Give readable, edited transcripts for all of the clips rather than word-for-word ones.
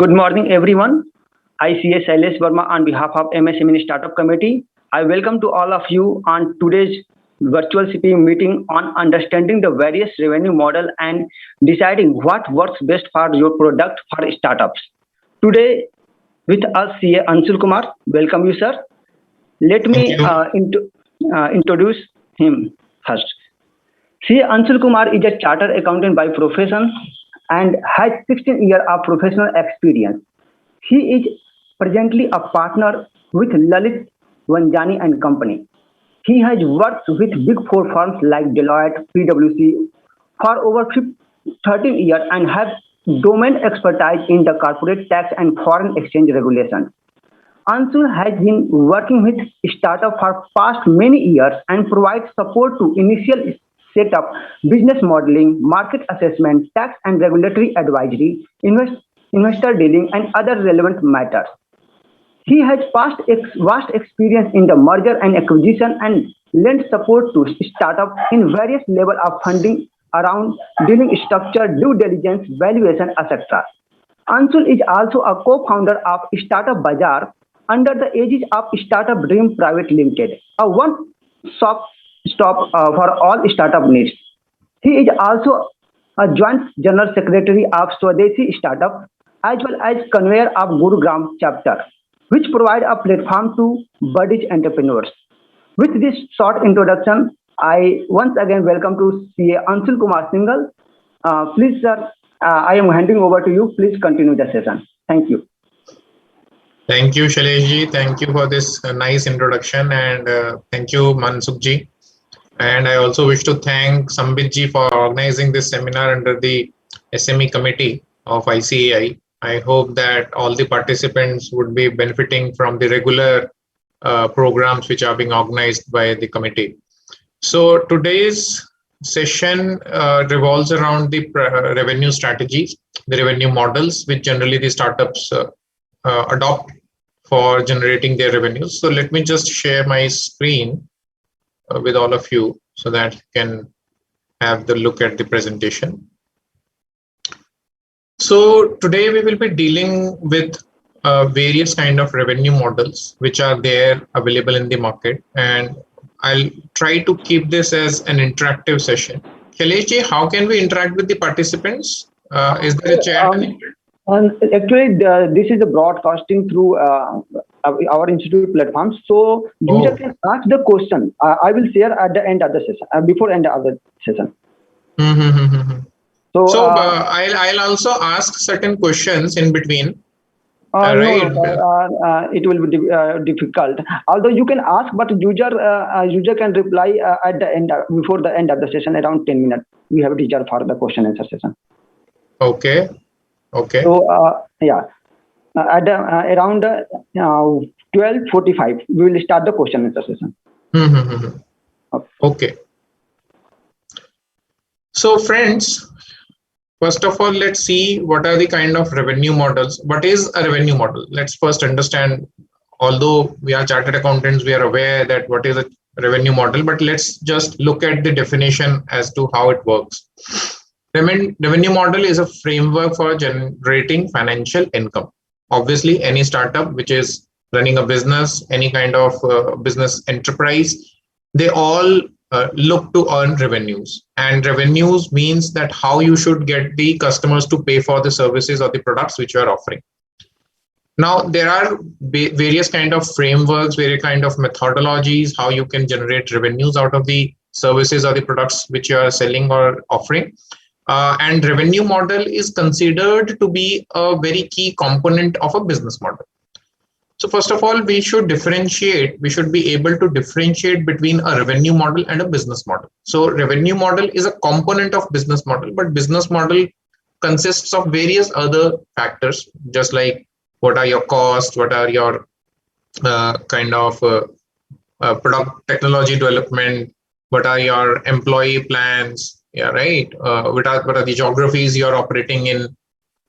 Good morning, everyone. I CA Shailesh Verma on behalf of MSME Startup Committee. I welcome to all of you on today's virtual CP meeting on understanding the various revenue model and deciding what works best for your product for startups. Today, with us, CA Anshul Kumar. Welcome you, sir. Let me introduce him first. CA Anshul Kumar is a chartered accountant by profession and has 16 years of professional experience. He is presently a partner with Lalit Vanjani and Company. He has worked with big four firms like Deloitte, PwC for over 13 years and has domain expertise in the corporate tax and foreign exchange regulation. Anshul has been working with startups for past many years and provides support to initial setup, business modeling, market assessment, tax and regulatory advisory, investor dealing, and other relevant matters. He has vast experience in the merger and acquisition and lends support to startups in various levels of funding around dealing structure, due diligence, valuation, etc. Anshul is also a co-founder of Startup Bazaar under the aegis of Startup Dream Private Limited, a one-stop for all startup needs. He is also a joint general secretary of Swadeshi Startup as well as conveyor of Gurugram chapter, which provide a platform to budding entrepreneurs. With this short introduction, I once again welcome to CA Anshul Kumar Singhal. Please, sir, I am handing over to you. Please continue the session. Thank you. Thank you, Shaileshji. Thank you for this nice introduction, and thank you, Mansukh-ji. And I also wish to thank Sambit-ji for organizing this seminar under the SME committee of ICAI. I hope that all the participants would be benefiting from the regular programs which are being organized by the committee. So today's session revolves around the revenue strategies, the revenue models, which generally the startups adopt for generating their revenues. So let me just share my screen with all of you so that you can have the look at the presentation. So today we will be dealing with various kind of revenue models which are there available in the market, and I'll try to keep this as an interactive session. Shaileshji, how can we interact with the participants? Is there a chat? Actually, this is a broadcasting through our institute platform, so user can ask the question. I will share at the end of the session, before end of the session. So I'll also ask certain questions in between. Right? No, it will be difficult. Although you can ask, but user can reply at the end, before the end of the session, around 10 minutes. We have reserved for the question answer session. Okay. Okay. So yeah, at around 12:45, we will start the question answer session. Okay. So friends, first of all, let's see what are the kind of revenue models. What is a revenue model? Let's first understand. Although we are chartered accountants, we are aware that what is a revenue model, but let's just look at the definition as to how it works. Revenue model is a framework for generating financial income. Obviously, any startup which is running a business, any kind of business enterprise, they all look to earn revenues. And revenues means that how you should get the customers to pay for the services or the products which you are offering. Now, there are various kind of frameworks, various kind of methodologies, how you can generate revenues out of the services or the products which you are selling or offering. And revenue model is considered to be a very key component of a business model. So first of all, we should differentiate. We should be able to differentiate between a revenue model and a business model. So revenue model is a component of business model, but business model consists of various other factors, just like what are your costs, what are your kind of product technology development, what are your employee plans, yeah, right? What are the geographies you are operating in?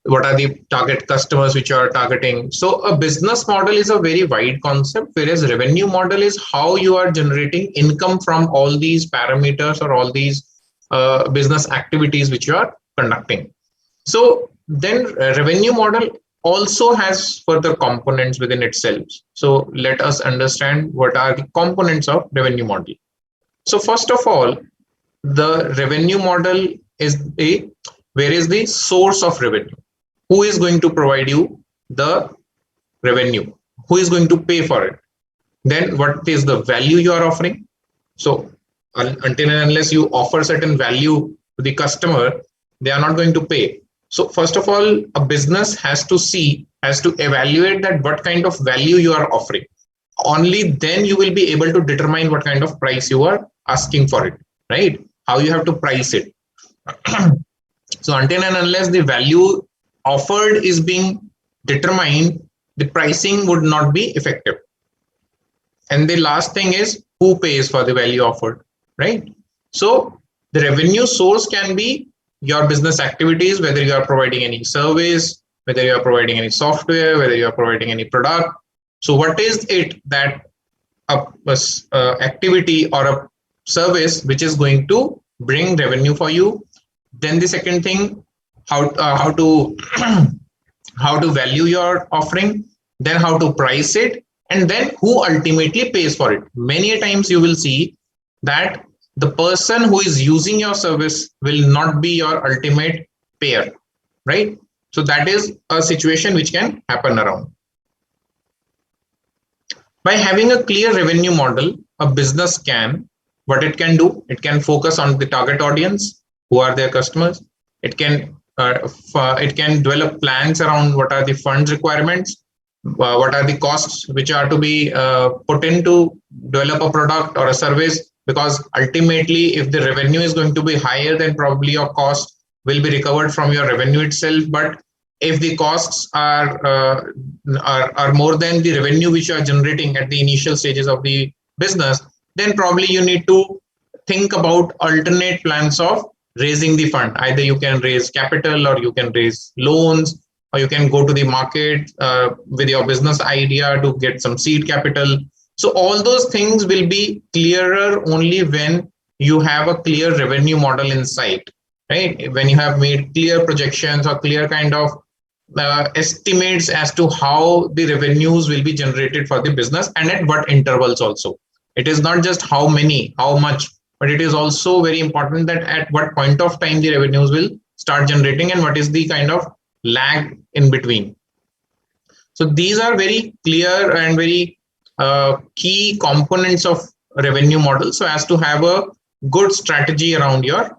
What are the target customers which you are targeting? So a business model is a very wide concept, whereas revenue model is how you are generating income from all these parameters or all these business activities which you are conducting. So then revenue model also has further components within itself. So let us understand what are the components of revenue model. So first of all, the revenue model is where is the source of revenue? Who is going to provide you the revenue? Who is going to pay for it? Then what is the value you are offering? So until and unless you offer certain value to the customer, they are not going to pay. So first of all, a business has to evaluate that what kind of value you are offering. Only then you will be able to determine what kind of price you are asking for it, right? How you have to price it. So until and unless the value offered is being determined, the pricing would not be effective. And the last thing is who pays for the value offered, right? So the revenue source can be your business activities, whether you are providing any service, whether you are providing any software, whether you are providing any product. So what is it that a activity or a service which is going to bring revenue for you? Then the second thing, how to how to value your offering, then how to price it, and then who ultimately pays for it. Many times you will see that the person who is using your service will not be your ultimate payer, right? So that is a situation which can happen around. By having a clear revenue model, a business can, what it can do, it can focus on the target audience, who are their customers. It can develop plans around what are the funds requirements, what are the costs which are to be put into develop a product or a service, because ultimately if the revenue is going to be higher, then probably your cost will be recovered from your revenue itself. But if the costs are more than the revenue which you are generating at the initial stages of the business, then probably you need to think about alternate plans of raising the fund. Either you can raise capital, or you can raise loans, or you can go to the market with your business idea to get some seed capital. So all those things will be clearer only when you have a clear revenue model in sight, right? When you have made clear projections or clear kind of estimates as to how the revenues will be generated for the business and at what intervals also. It is not just how many, how much, but it is also very important that at what point of time the revenues will start generating and what is the kind of lag in between. So these are very clear and very key components of revenue model, so as to have a good strategy around your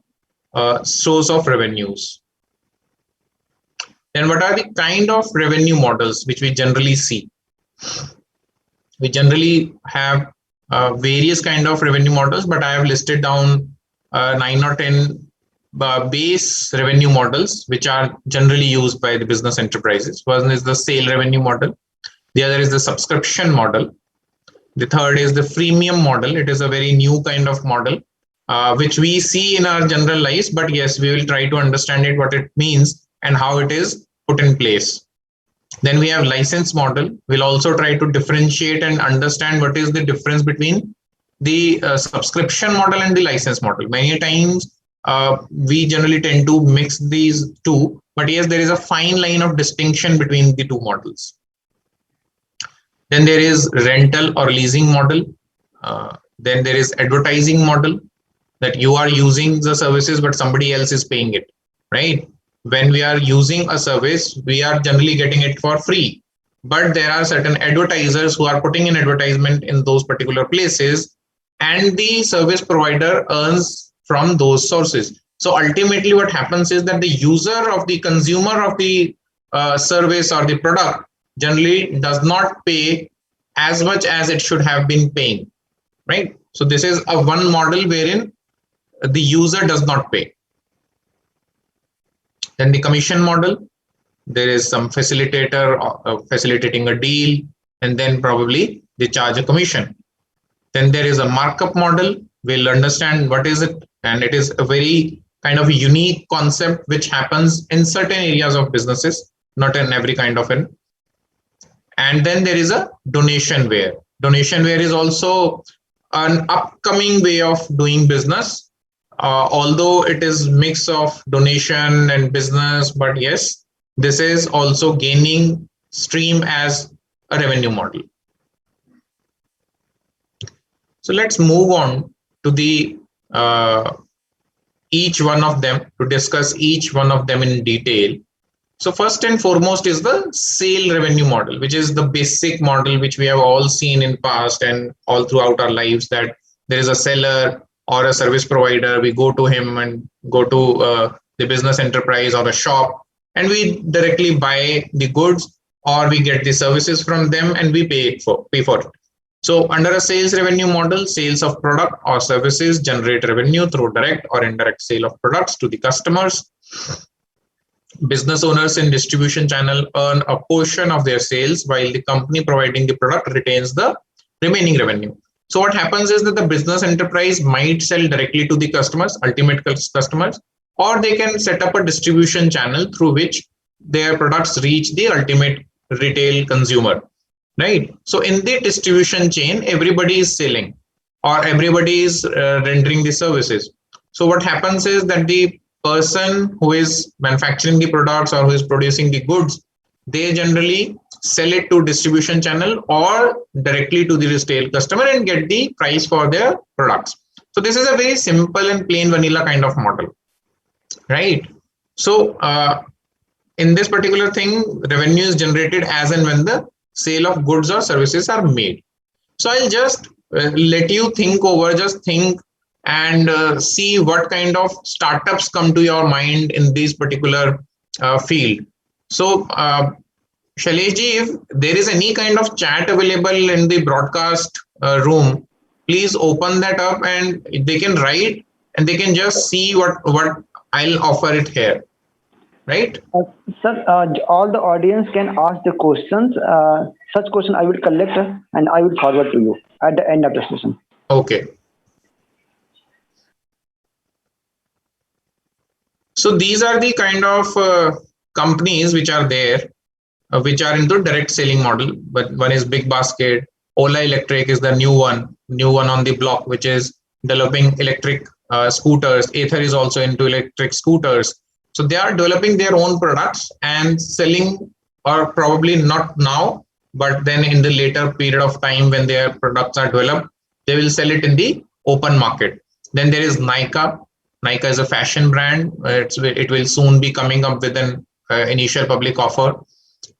source of revenues. Then what are the kind of revenue models which we generally see? We generally have various kind of revenue models, but I have listed down 9 or 10 base revenue models which are generally used by the business enterprises. One is the sale revenue model. The other is the subscription model. The third is the freemium model. It is a very new kind of model which we see in our general lives, but yes, we will try to understand it, what it means and how it is put in place. Then we have license model. We'll also try to differentiate and understand what is the difference between the subscription model and the license model. Many times we generally tend to mix these two, but yes, there is a fine line of distinction between the two models. Then there is rental or leasing model. Then there is advertising model, that you are using the services but somebody else is paying it, right? When we are using a service, we are generally getting it for free, but there are certain advertisers who are putting in advertisement in those particular places, and the service provider earns from those sources. So ultimately what happens is that the user of the consumer of the service or the product generally does not pay as much as it should have been paying, right? So this is a one model wherein the user does not pay. Then the commission model, there is some facilitator facilitating a deal, and then probably they charge a commission. Then there is a markup model. We'll understand what is it, and it is a very kind of a unique concept which happens in certain areas of businesses, not in every kind of an. And then there is a donationware. Donationware is also an upcoming way of doing business. Although it is mix of donation and business, but yes, this is also gaining stream as a revenue model. So let's move on to the each one of them to discuss each one of them in detail. So first and foremost is the sale revenue model, which is the basic model which we have all seen in past and all throughout our lives, that there is a seller or a service provider. We go to him and go to the business enterprise or a shop, and we directly buy the goods or we get the services from them and we pay for it. So under a sales revenue model, sales of product or services generate revenue through direct or indirect sale of products to the customers. Business owners in distribution channel earn a portion of their sales, while the company providing the product retains the remaining revenue. So what happens is that the business enterprise might sell directly to the customers, ultimate customers, or they can set up a distribution channel through which their products reach the ultimate retail consumer. Right. So in the distribution chain, everybody is selling or everybody is rendering the services. So what happens is that the person who is manufacturing the products or who is producing the goods, they generally sell it to distribution channel or directly to the retail customer and get the price for their products. So this is a very simple and plain vanilla kind of model. Right. So in this particular thing, revenue is generated as and when the sale of goods or services are made. So I'll just let you think over, just think and see what kind of startups come to your mind in this particular field. So Shailesh, if there is any kind of chat available in the broadcast room, please open that up and they can write and they can just see what I'll offer it here. Right? Sir, all the audience can ask the questions. Such question I will collect and I will forward to you at the end of the session. Okay. So these are the kind of companies which are there, which are into direct selling model. But one is Big Basket. Ola Electric is the new one on the block, which is developing electric scooters. Ather is also into electric scooters. So they are developing their own products and selling, or probably not now, but then in the later period of time when their products are developed, they will sell it in the open market. Then there is Nykaa. Nykaa is a fashion brand. It will soon be coming up with an initial public offer.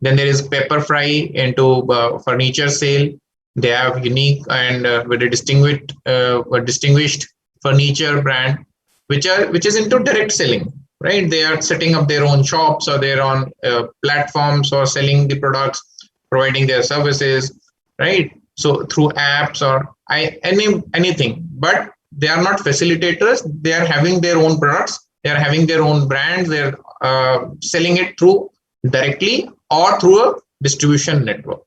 Then there is Pepperfry into furniture sale. They have unique and with a distinguished furniture brand, which is into direct selling. Right, they are setting up their own shops or their own platforms or selling the products, providing their services. Right, so through apps or anything, but they are not facilitators. They are having their own products. They are having their own brands. They are selling it through directly or through a distribution network.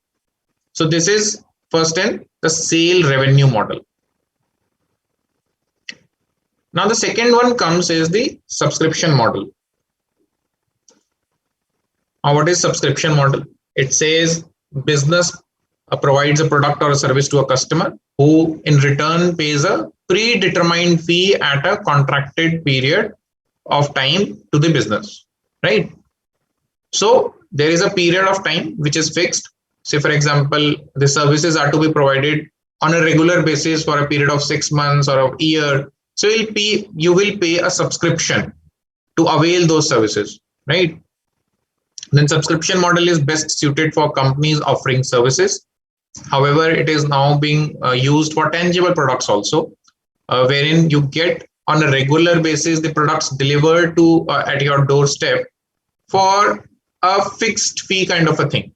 So this is first in the sale revenue model. Now the second one comes is the subscription model. Now what is subscription model? It says business provides a product or a service to a customer who in return pays a predetermined fee at a contracted period of time to the business, right? So there is a period of time which is fixed. Say for example, the services are to be provided on a regular basis for a period of 6 months or a year. So you will pay a subscription to avail those services, right? Then subscription model is best suited for companies offering services. However, it is now being used for tangible products also, wherein you get on a regular basis the products delivered to at your doorstep for a fixed fee kind of a thing,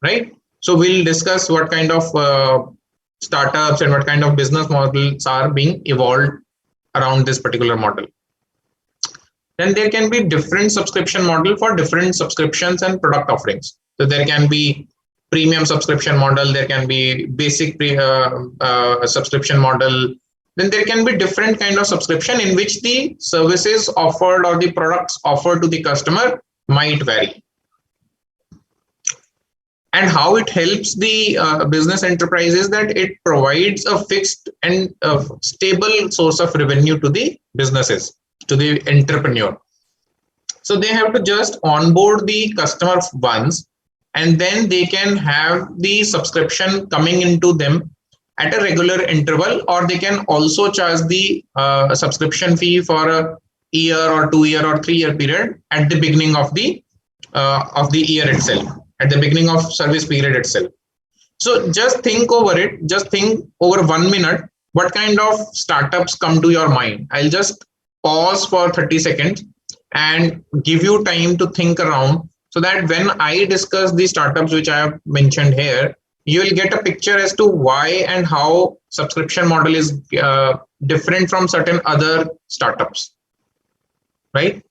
right? So we'll discuss what kind of startups and what kind of business models are being evolved around this particular model. Then there can be different subscription model for different subscriptions and product offerings. So there can be premium subscription model, there can be basic subscription model. Then there can be different kind of subscription in which the services offered or the products offered to the customer might vary. And how it helps the business enterprise is that it provides a fixed and stable source of revenue to the businesses, to the entrepreneur. So they have to just onboard the customer once, and then they can have the subscription coming into them at a regular interval, or they can also charge the subscription fee for a year or 2 year or 3 year period at the beginning of the year itself, at the beginning of service period itself. So just think over it, just think over 1 minute, what kind of startups come to your mind. I'll just pause for 30 seconds and give you time to think around, so that when I discuss the startups which I have mentioned here, you will get a picture as to why and how subscription model is different from certain other startups, right?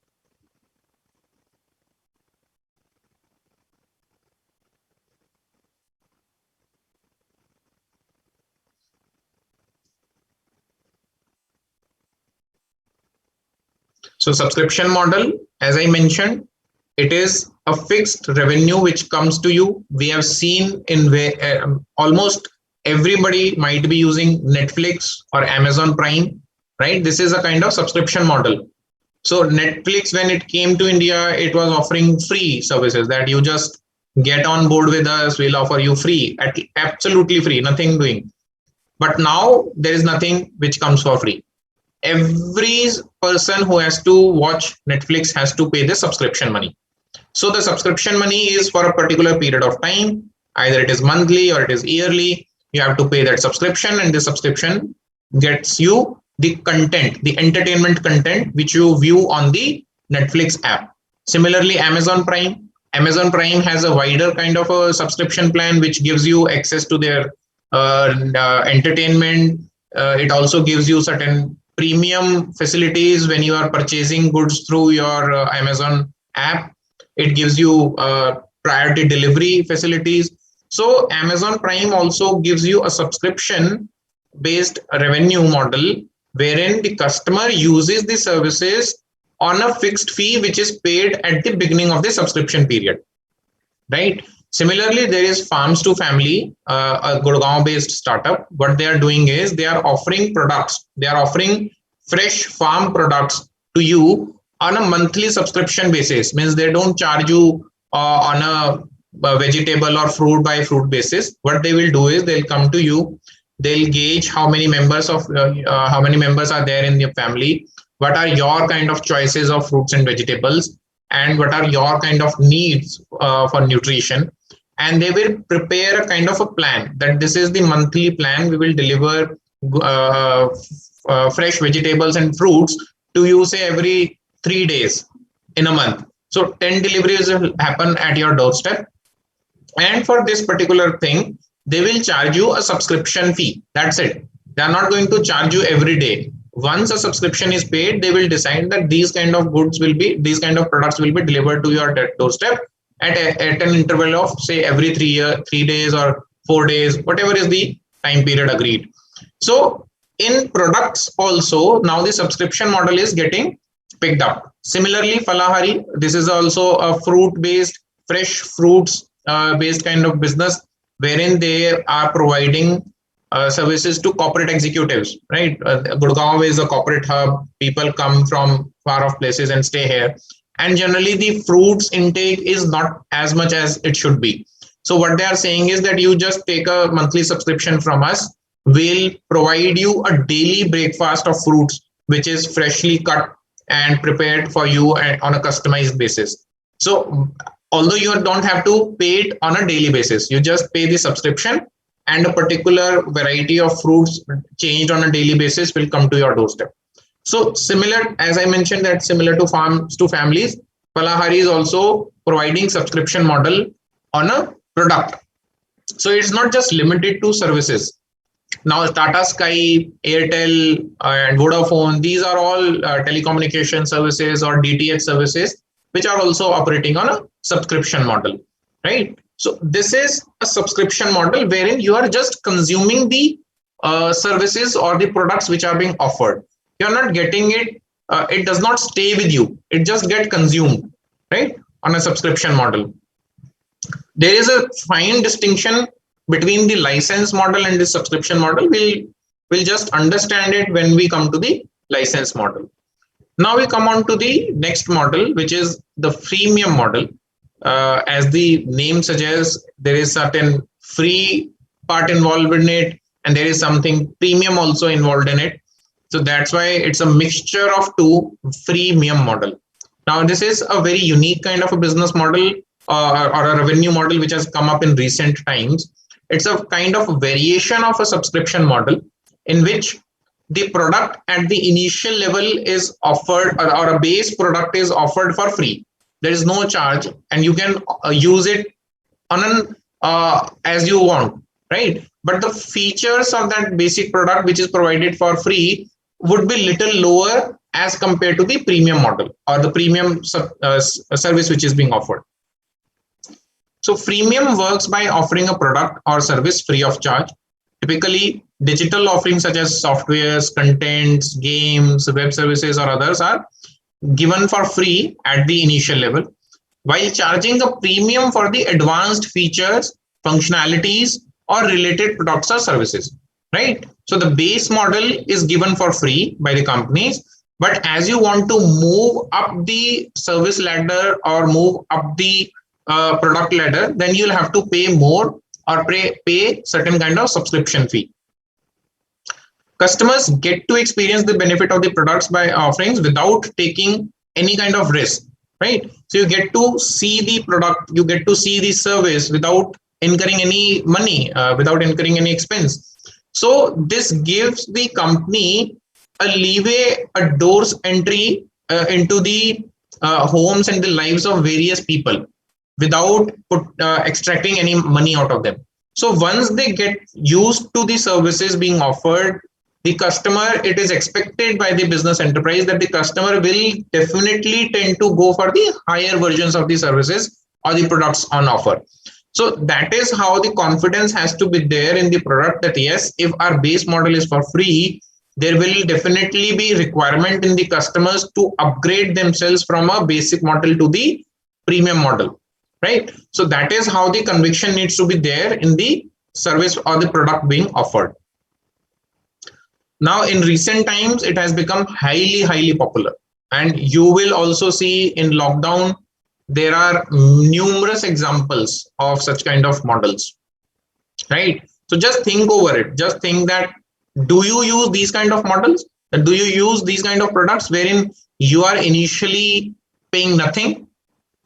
So subscription model, as I mentioned, it is a fixed revenue which comes to you. We have seen in almost everybody might be using Netflix or Amazon Prime, right? This is a kind of subscription model. So Netflix, when it came to India, it was offering free services that you just get on board with us, we'll offer you free, absolutely free, nothing doing. But now there is nothing which comes for free. Every person who has to watch Netflix has to pay the subscription money. So the subscription money is for a particular period of time, either it is monthly or it is yearly. You have to pay that subscription, and the subscription gets you the content, the entertainment content which you view on the Netflix app. Similarly, Amazon Prime has a wider kind of a subscription plan which gives you access to their entertainment. It also gives you certain premium facilities when you are purchasing goods through your Amazon app. It gives you priority delivery facilities. So Amazon Prime also gives you a subscription based revenue model wherein the customer uses the services on a fixed fee which is paid at the beginning of the subscription period, right? Similarly, there is Farms to Family, a Gurgaon based startup. What they are doing is they are offering products. They are offering fresh farm products to you on a monthly subscription basis. Means they don't charge you on a vegetable or fruit by fruit basis. What they will do is they'll come to you, they'll gauge how many members are there in your family, what are your kind of choices of fruits and vegetables, and what are your kind of needs for nutrition. And they will prepare a kind of a plan that this is the monthly plan. We will deliver fresh vegetables and fruits to you, say, every 3 days in a month. So 10 deliveries will happen at your doorstep. And for this particular thing, they will charge you a subscription fee. That's it. They are not going to charge you every day. Once a subscription is paid, they will decide that these kind of products will be delivered to your doorstep at an interval of, say, every 3 days or 4 days, whatever is the time period agreed. So in products also, now the subscription model is getting picked up. Similarly, Falahari, this is also a fruit-based, fresh fruits based kind of business, wherein they are providing services to corporate executives, right? Gurgaon is a corporate hub. People come from far off places and stay here. And generally the fruits intake is not as much as it should be. So what they are saying is that you just take a monthly subscription from us. We'll provide you a daily breakfast of fruits, which is freshly cut and prepared for you on a customized basis. So although you don't have to pay it on a daily basis, you just pay the subscription, and a particular variety of fruits changed on a daily basis will come to your doorstep. So similar, as I mentioned, that similar to Farms to Families, Falahari is also providing subscription model on a product. So it's not just limited to services. Now Tata Sky, Airtel and Vodafone, these are all telecommunication services or DTH services, which are also operating on a subscription model, right? So this is a subscription model wherein you are just consuming the services or the products which are being offered. You're not getting it. It does not stay with you. It just gets consumed, right? On a subscription model. There is a fine distinction between the license model and the subscription model. We'll just understand it when we come to the license model. Now we come on to the next model, which is the freemium model. As the name suggests, there is certain free part involved in it, and there is something premium also involved in it. So that's why it's a mixture of two, freemium model. Now this is a very unique kind of a business model or a revenue model which has come up in recent times. It's a kind of variation of a subscription model in which the product at the initial level is offered, or a base product is offered for free. There is no charge, and you can use it on an as you want, right? But the features of that basic product which is provided for free would be little lower as compared to the premium model or the premium service which is being offered. So freemium works by offering a product or service free of charge. Typically, digital offerings such as softwares, contents, games, web services, or others are given for free at the initial level, while charging a premium for the advanced features, functionalities, or related products or services, right? So the base model is given for free by the companies, but as you want to move up the service ladder or move up the product ladder, then you'll have to pay more or pay certain kind of subscription fee. Customers get to experience the benefit of the products by offerings without taking any kind of risk, right? So you get to see the product, you get to see the service without incurring any money, without incurring any expense. So this gives the company a leeway, a door's entry into the homes and the lives of various people without extracting any money out of them. So once they get used to the services being offered, the customer, it is expected by the business enterprise that the customer will definitely tend to go for the higher versions of the services or the products on offer. So that is how the confidence has to be there in the product, that yes, if our base model is for free, there will definitely be requirement in the customers to upgrade themselves from a basic model to the premium model, right? So that is how the conviction needs to be there in the service or the product being offered. Now, in recent times, it has become highly popular, and you will also see in lockdown, there are numerous examples of such kind of models, right? So just think over it. Just think that, do you use these kind of models? Do you use these kind of products wherein you are initially paying nothing?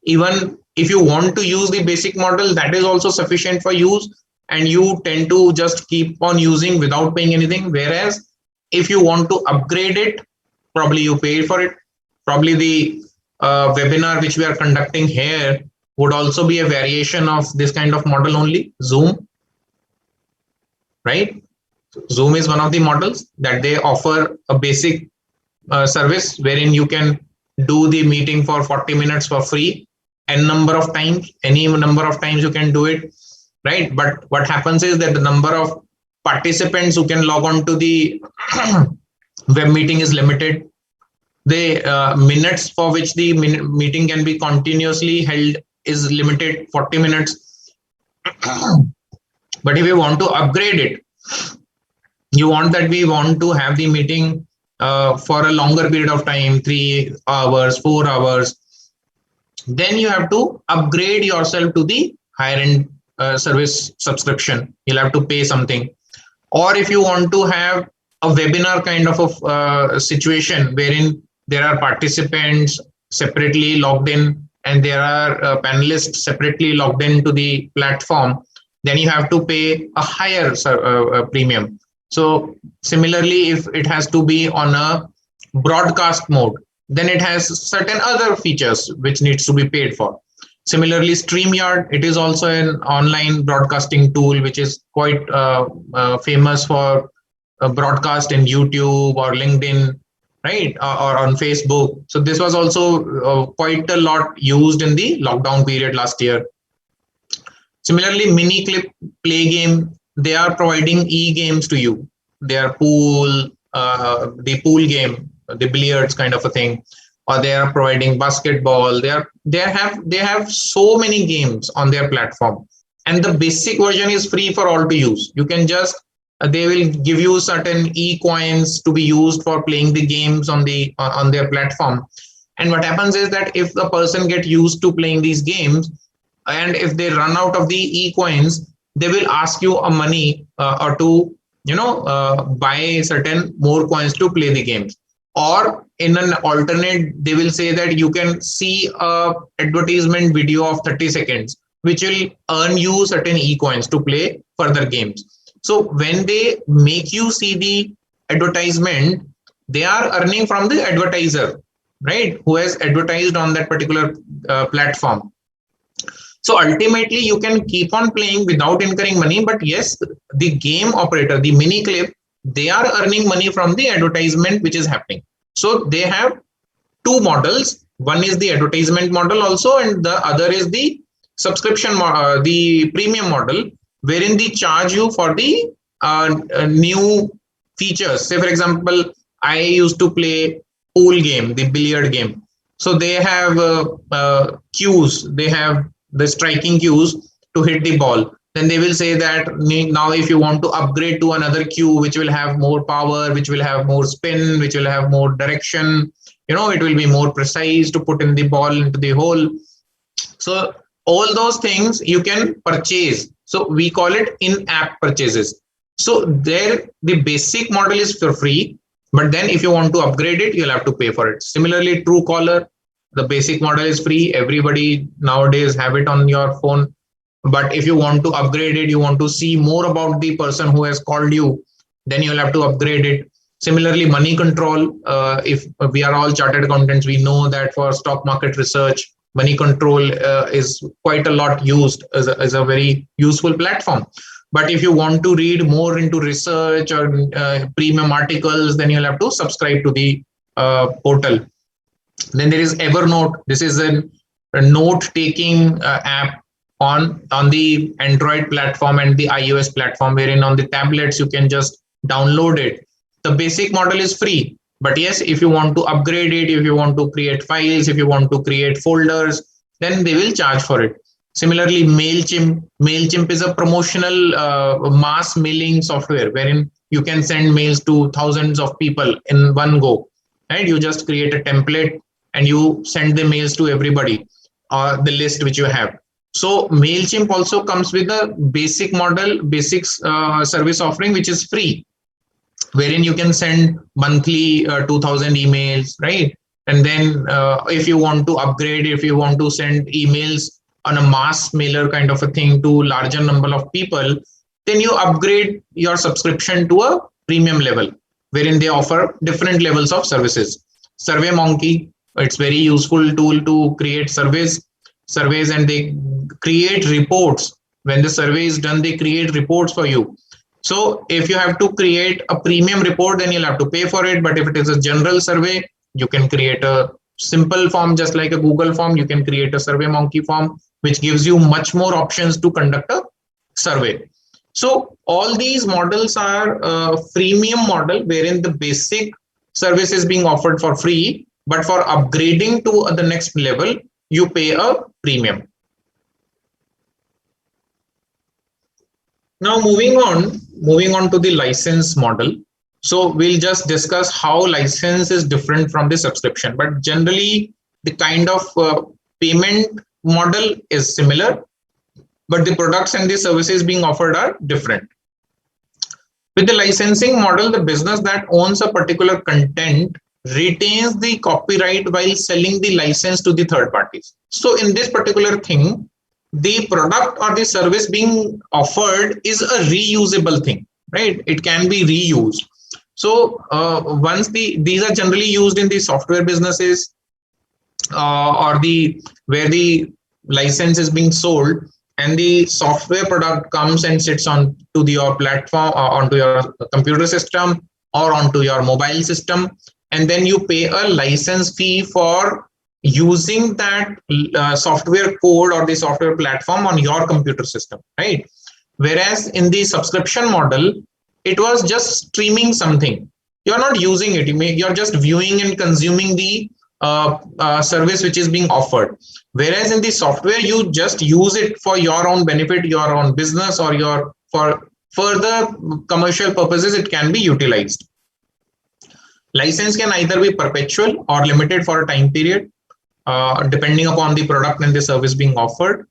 Even if you want to use the basic model, that is also sufficient for use, and you tend to just keep on using without paying anything. Whereas if you want to upgrade it, probably you pay for it. Probably the webinar which we are conducting here would also be a variation of this kind of model only. Zoom, right? Zoom is one of the models that they offer a basic service wherein you can do the meeting for 40 minutes for free, n number of times, any number of times you can do it, right? But what happens is that the number of participants who can log on to the web meeting is limited. The minutes for which the meeting can be continuously held is limited, 40 minutes. But if you want to upgrade it, you want that we want to have the meeting for a longer period of time, 3 hours, 4 hours, then you have to upgrade yourself to the higher end service subscription. You'll have to pay something. Or if you want to have a webinar kind of a situation wherein there are participants separately logged in and there are panelists separately logged into the platform, then you have to pay a higher premium. So similarly, if it has to be on a broadcast mode, then it has certain other features which needs to be paid for. Similarly, StreamYard, it is also an online broadcasting tool which is quite famous for broadcast in YouTube or LinkedIn, right, or on Facebook. So this was also quite a lot used in the lockdown period last year. Similarly, Miniclip Play Game, they are providing e-games to you. They are the pool game, the billiards kind of a thing, or they are providing basketball. They have so many games on their platform, and the basic version is free for all to use. You can just they will give you certain e-coins to be used for playing the games on their platform. And what happens is that if the person get used to playing these games, and if they run out of the e-coins, they will ask you a money or to buy certain more coins to play the games. Or in an alternate, they will say that you can see a advertisement video of 30 seconds which will earn you certain e-coins to play further games. So when they make you see the advertisement, they are earning from the advertiser, right, who has advertised on that particular platform. So ultimately, you can keep on playing without incurring money. But yes, the game operator, the Miniclip, they are earning money from the advertisement which is happening. So they have two models. One is the advertisement model also, and the other is the subscription, the premium model, wherein they charge you for the new features. Say, for example, I used to play pool game, the billiard game. So they have cues. They have the striking cues to hit the ball. Then they will say that now if you want to upgrade to another cue which will have more power, which will have more spin, which will have more direction, it will be more precise to put in the ball into the hole. So all those things you can purchase. So we call it in-app purchases. So there the basic model is for free, but then if you want to upgrade it, you'll have to pay for it. Similarly, Truecaller, the basic model is free. Everybody nowadays have it on your phone. But if you want to upgrade it, you want to see more about the person who has called you, then you'll have to upgrade it. Similarly, Money Control, if we are all chartered accountants, we know that for stock market research, Money Control is quite a lot used as a very useful platform. But if you want to read more into research or premium articles, then you'll have to subscribe to the portal. Then there is Evernote. This is a note-taking app on the Android platform and the iOS platform, wherein on the tablets you can just download it. The basic model is free, but yes, if you want to upgrade it, if you want to create files, if you want to create folders, then they will charge for it. Similarly, MailChimp is a promotional mass mailing software wherein you can send mails to thousands of people in one go. Right? You just create a template and you send the mails to everybody, or the list which you have. So MailChimp also comes with a basic model, service offering, which is free, wherein you can send monthly 2000 emails, right? And then if you want to upgrade, if you want to send emails on a mass mailer kind of a thing to larger number of people, then you upgrade your subscription to a premium level, wherein they offer different levels of services. SurveyMonkey, it's very useful tool to create surveys, and they create reports. When the survey is done, they create reports for you. So if you have to create a premium report, then you'll have to pay for it. But if it is a general survey, you can create a simple form, just like a Google form. You can create a SurveyMonkey form, which gives you much more options to conduct a survey. So all these models are a freemium model, wherein the basic service is being offered for free, but for upgrading to the next level, you pay a premium. Now moving on to the license model. So we'll just discuss how license is different from the subscription, but generally the kind of payment model is similar, but the products and the services being offered are different. With the licensing model, the business that owns a particular content retains the copyright while selling the license to the third parties. So in this particular thing, the product or the service being offered is a reusable thing, right? It can be reused. So once these are generally used in the software businesses or where the license is being sold, and the software product comes and sits on to your platform or onto your computer system or onto your mobile system, and then you pay a license fee for using that software code or the software platform on your computer system, right? Whereas in the subscription model, it was just streaming something. You're not using it. You're just viewing and consuming the service which is being offered. Whereas in the software, you just use it for your own benefit, your own business, or for for the commercial purposes it can be utilized. License can either be perpetual or limited for a time period, depending upon the product and the service being offered.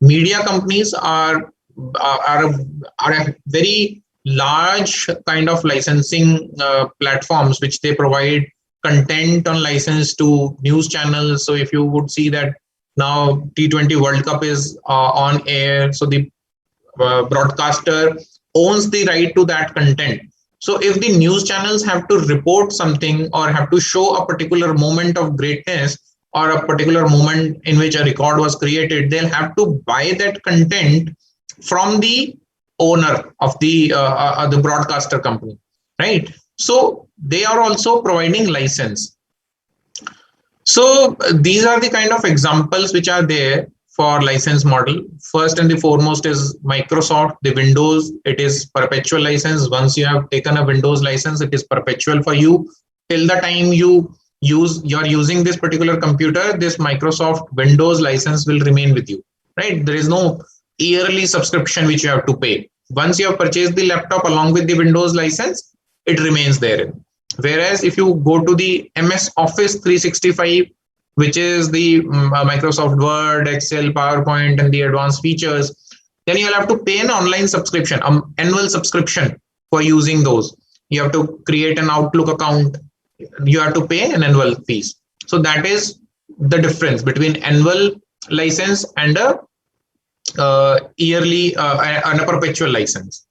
Media companies are a very large kind of licensing platforms which they provide content on license to news channels. So if you would see that now T20 World Cup is on air, so the broadcaster owns the right to that content. So if the news channels have to report something or have to show a particular moment of greatness or a particular moment in which a record was created, they'll have to buy that content from the owner of the broadcaster company, right? So they are also providing license. So these are the kind of examples which are there for license model. First and the foremost is Microsoft, the Windows. It is perpetual license. Once you have taken a Windows license, it is perpetual for you till the time you're using this particular computer. This Microsoft Windows license will remain with you, right? There is no yearly subscription which you have to pay. Once you have purchased the laptop along with the Windows license, it remains there. Whereas if you go to the MS Office 365, which is the Microsoft Word, Excel, PowerPoint, and the advanced features, then you'll have to pay an online subscription, annual subscription for using those. You have to create an Outlook account. You have to pay an annual fees. So that is the difference between annual license and a yearly and a perpetual license.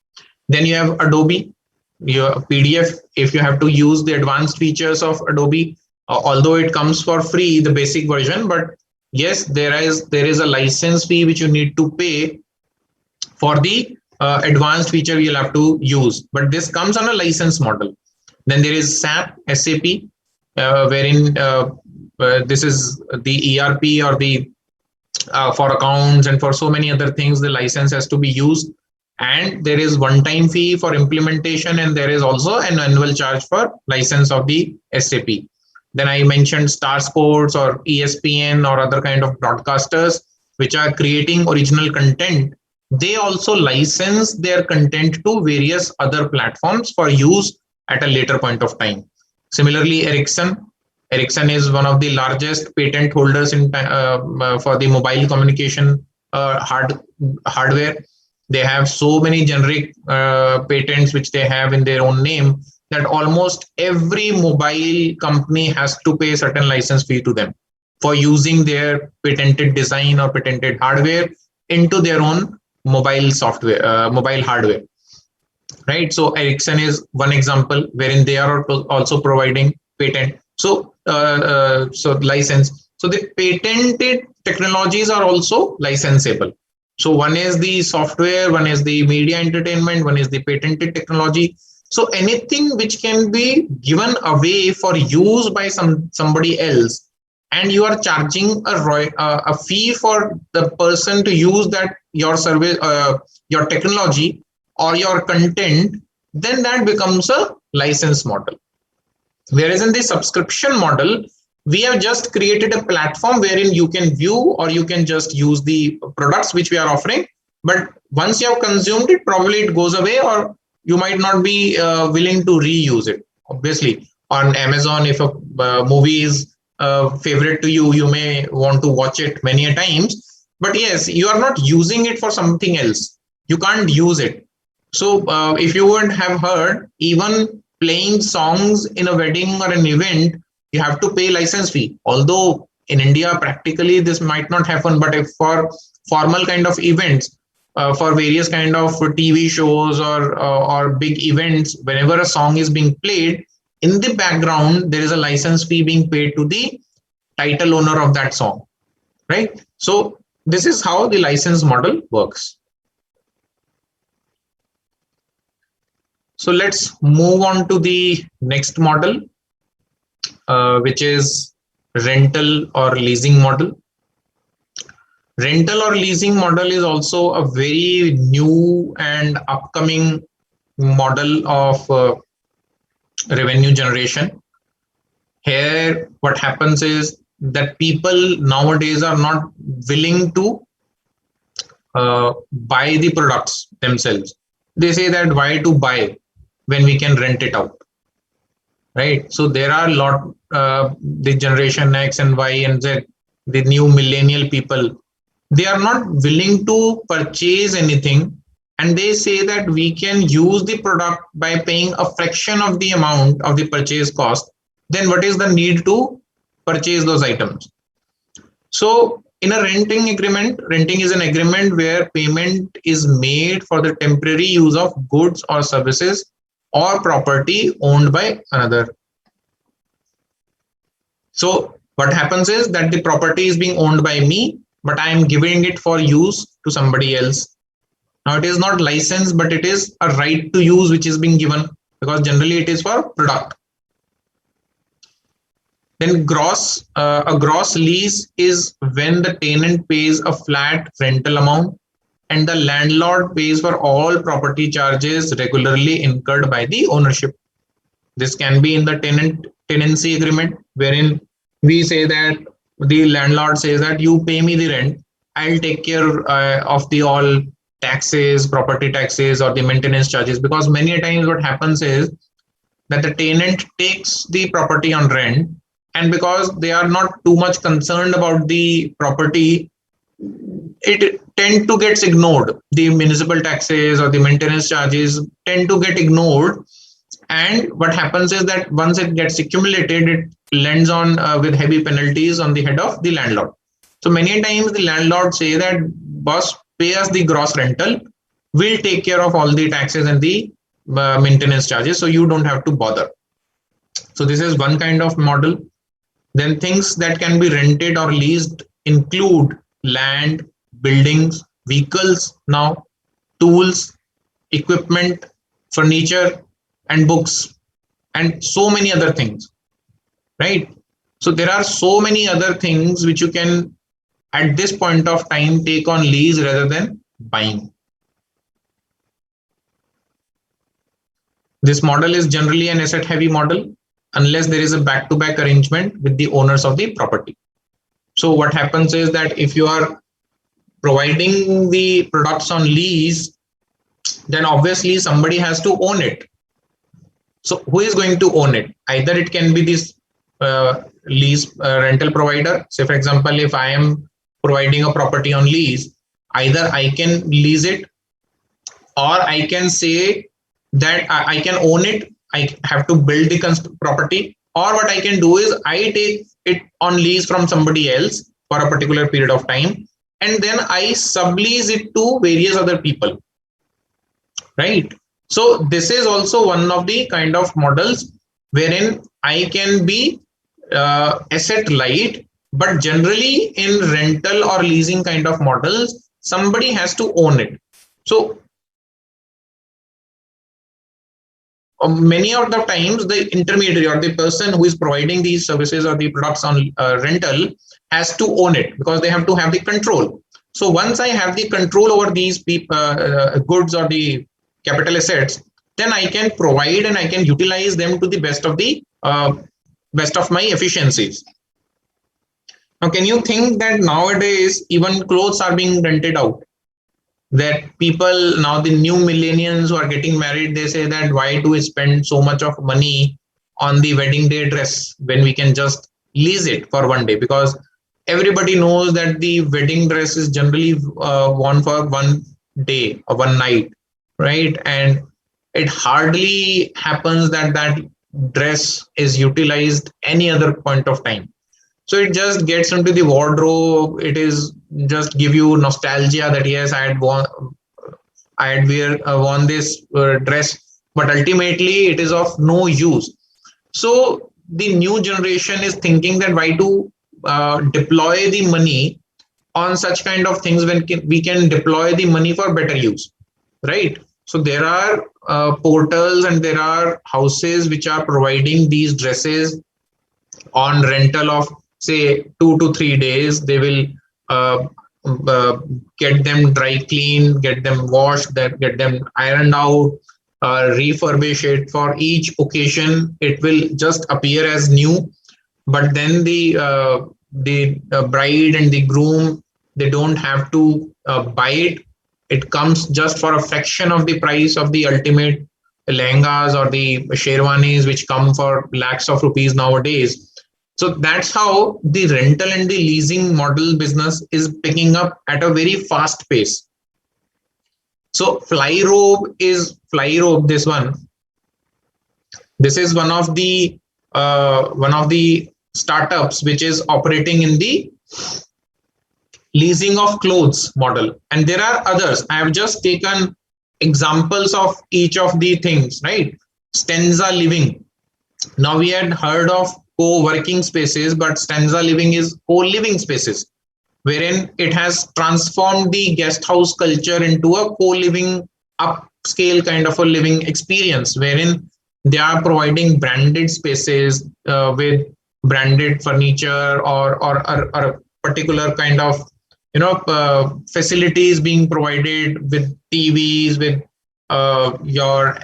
Then you have Adobe, your PDF. If you have to use the advanced features of Adobe, although it comes for free, the basic version, but yes, there is a license fee which you need to pay for the advanced feature you'll have to use. But this comes on a license model. Then there is SAP, wherein this is the ERP or the for accounts and for so many other things, the license has to be used. And there is one-time fee for implementation, and there is also an annual charge for license of the SAP. Then I mentioned Star Sports or ESPN or other kind of broadcasters which are creating original content. They also license their content to various other platforms for use at a later point of time. Similarly, Ericsson is one of the largest patent holders in for the mobile communication hardware. They have so many generic patents which they have in their own name that almost every mobile company has to pay a certain license fee to them for using their patented design or patented hardware into their own mobile software, mobile hardware, right? So Ericsson is one example wherein they are also providing patent. So license. So the patented technologies are also licensable. So one is the software, one is the media entertainment, one is the patented technology. So anything which can be given away for use by somebody else, and you are charging a fee for the person to use that your service, your technology or your content, then that becomes a license model. Whereas in the subscription model, we have just created a platform wherein you can view or you can just use the products which we are offering. But once you have consumed it, probably it goes away, or you might not be willing to reuse it. Obviously, on Amazon, if a movie is favorite to you, you may want to watch it many a times. But yes, you are not using it for something else. You can't use it. So if you would have heard, even playing songs in a wedding or an event, you have to pay license fee. Although in India, practically this might not happen, but if for formal kind of events, for various kind of TV shows or big events, whenever a song is being played, in the background, there is a license fee being paid to the title owner of that song, right? So this is how the license model works. So let's move on to the next model, which is rental or leasing model. Rental or leasing model is also a very new and upcoming model of revenue generation. Here, what happens is that people nowadays are not willing to buy the products themselves. they say that why to buy when we can rent it out, right? So there are a lot, the generation X and Y and Z, the new millennial people, they are not willing to purchase anything, and they say that we can use the product by paying a fraction of the amount of the purchase cost. Then what is the need to purchase those items? So in a renting agreement, renting is an agreement where payment is made for the temporary use of goods or services or property owned by another. So what happens is that the property is being owned by me, but I am giving it for use to somebody else. Now it is not licensed, but it is a right to use which is being given, because generally it is for product. Then a gross lease is when the tenant pays a flat rental amount and the landlord pays for all property charges regularly incurred by the ownership. This can be in the tenancy agreement, wherein we say that the landlord says that you pay me the rent, I'll take care of the all taxes, property taxes, or the maintenance charges. Because many times what happens is that the tenant takes the property on rent, and because they are not too much concerned about the property, it tend to get ignored. The municipal taxes or the maintenance charges tend to get ignored, and what happens is that once it gets accumulated, it lands on with heavy penalties on the head of the landlord. So many times the landlord say that, boss, pay us the gross rental, we'll take care of all the taxes and the maintenance charges, so you don't have to bother. So this is one kind of model. Then things that can be rented or leased include land, buildings, vehicles, now tools, equipment, furniture, and books, and so many other things, right? So there are so many other things which you can at this point of time take on lease rather than buying. This model is generally an asset heavy model unless there is a back-to-back arrangement with the owners of the property. So what happens is that if you are providing the products on lease, then obviously somebody has to own it. So who is going to own it? Either it can be this lease rental provider. Say for example, if I am providing a property on lease, either I can lease it, or I can say that I can own it. I have to build the property, or what I can do is I take it on lease from somebody else for a particular period of time, and then I sublease it to various other people, right? So this is also one of the kind of models wherein I can be asset light, but generally in rental or leasing kind of models, somebody has to own it. So many of the times the intermediary or the person who is providing these services or the products on rental has to own it, because they have to have the control. So once I have the control over these goods or the capital assets, then I can provide and I can utilize them to the best of my efficiencies. Now, can you think that nowadays even clothes are being rented out? That people now, the new millennials who are getting married, they say that why do we spend so much of money on the wedding day dress when we can just lease it for one day? Because everybody knows that the wedding dress is generally worn for one day or one night, right? And it hardly happens that that dress is utilized any other point of time. So it just gets into the wardrobe. It is just give you nostalgia that yes, I had worn this dress, but ultimately it is of no use. So the new generation is thinking that why to deploy the money on such kind of things when we can deploy the money for better use, right? So there are portals and there are houses which are providing these dresses on rental of say 2 to 3 days. They will get them dry clean, get them washed, get them ironed out, refurbish it for each occasion. It will just appear as new, but then the bride and the groom, they don't have to buy it. it comes just for a fraction of the price of the ultimate lehengas or the sherwanis, which come for lakhs of rupees nowadays. So that's how the rental and the leasing model business is picking up at a very fast pace. So Flyrobe, this one. This is one of the startups which is operating in the leasing of clothes model, and there are others. I have just taken examples of each of the things, right? Stanza Living. Now we had heard of co-working spaces, but Stanza Living is co-living spaces, wherein it has transformed the guest house culture into a co-living upscale kind of a living experience, wherein they are providing branded spaces with branded furniture or a particular kind of facilities being provided with TVs, with your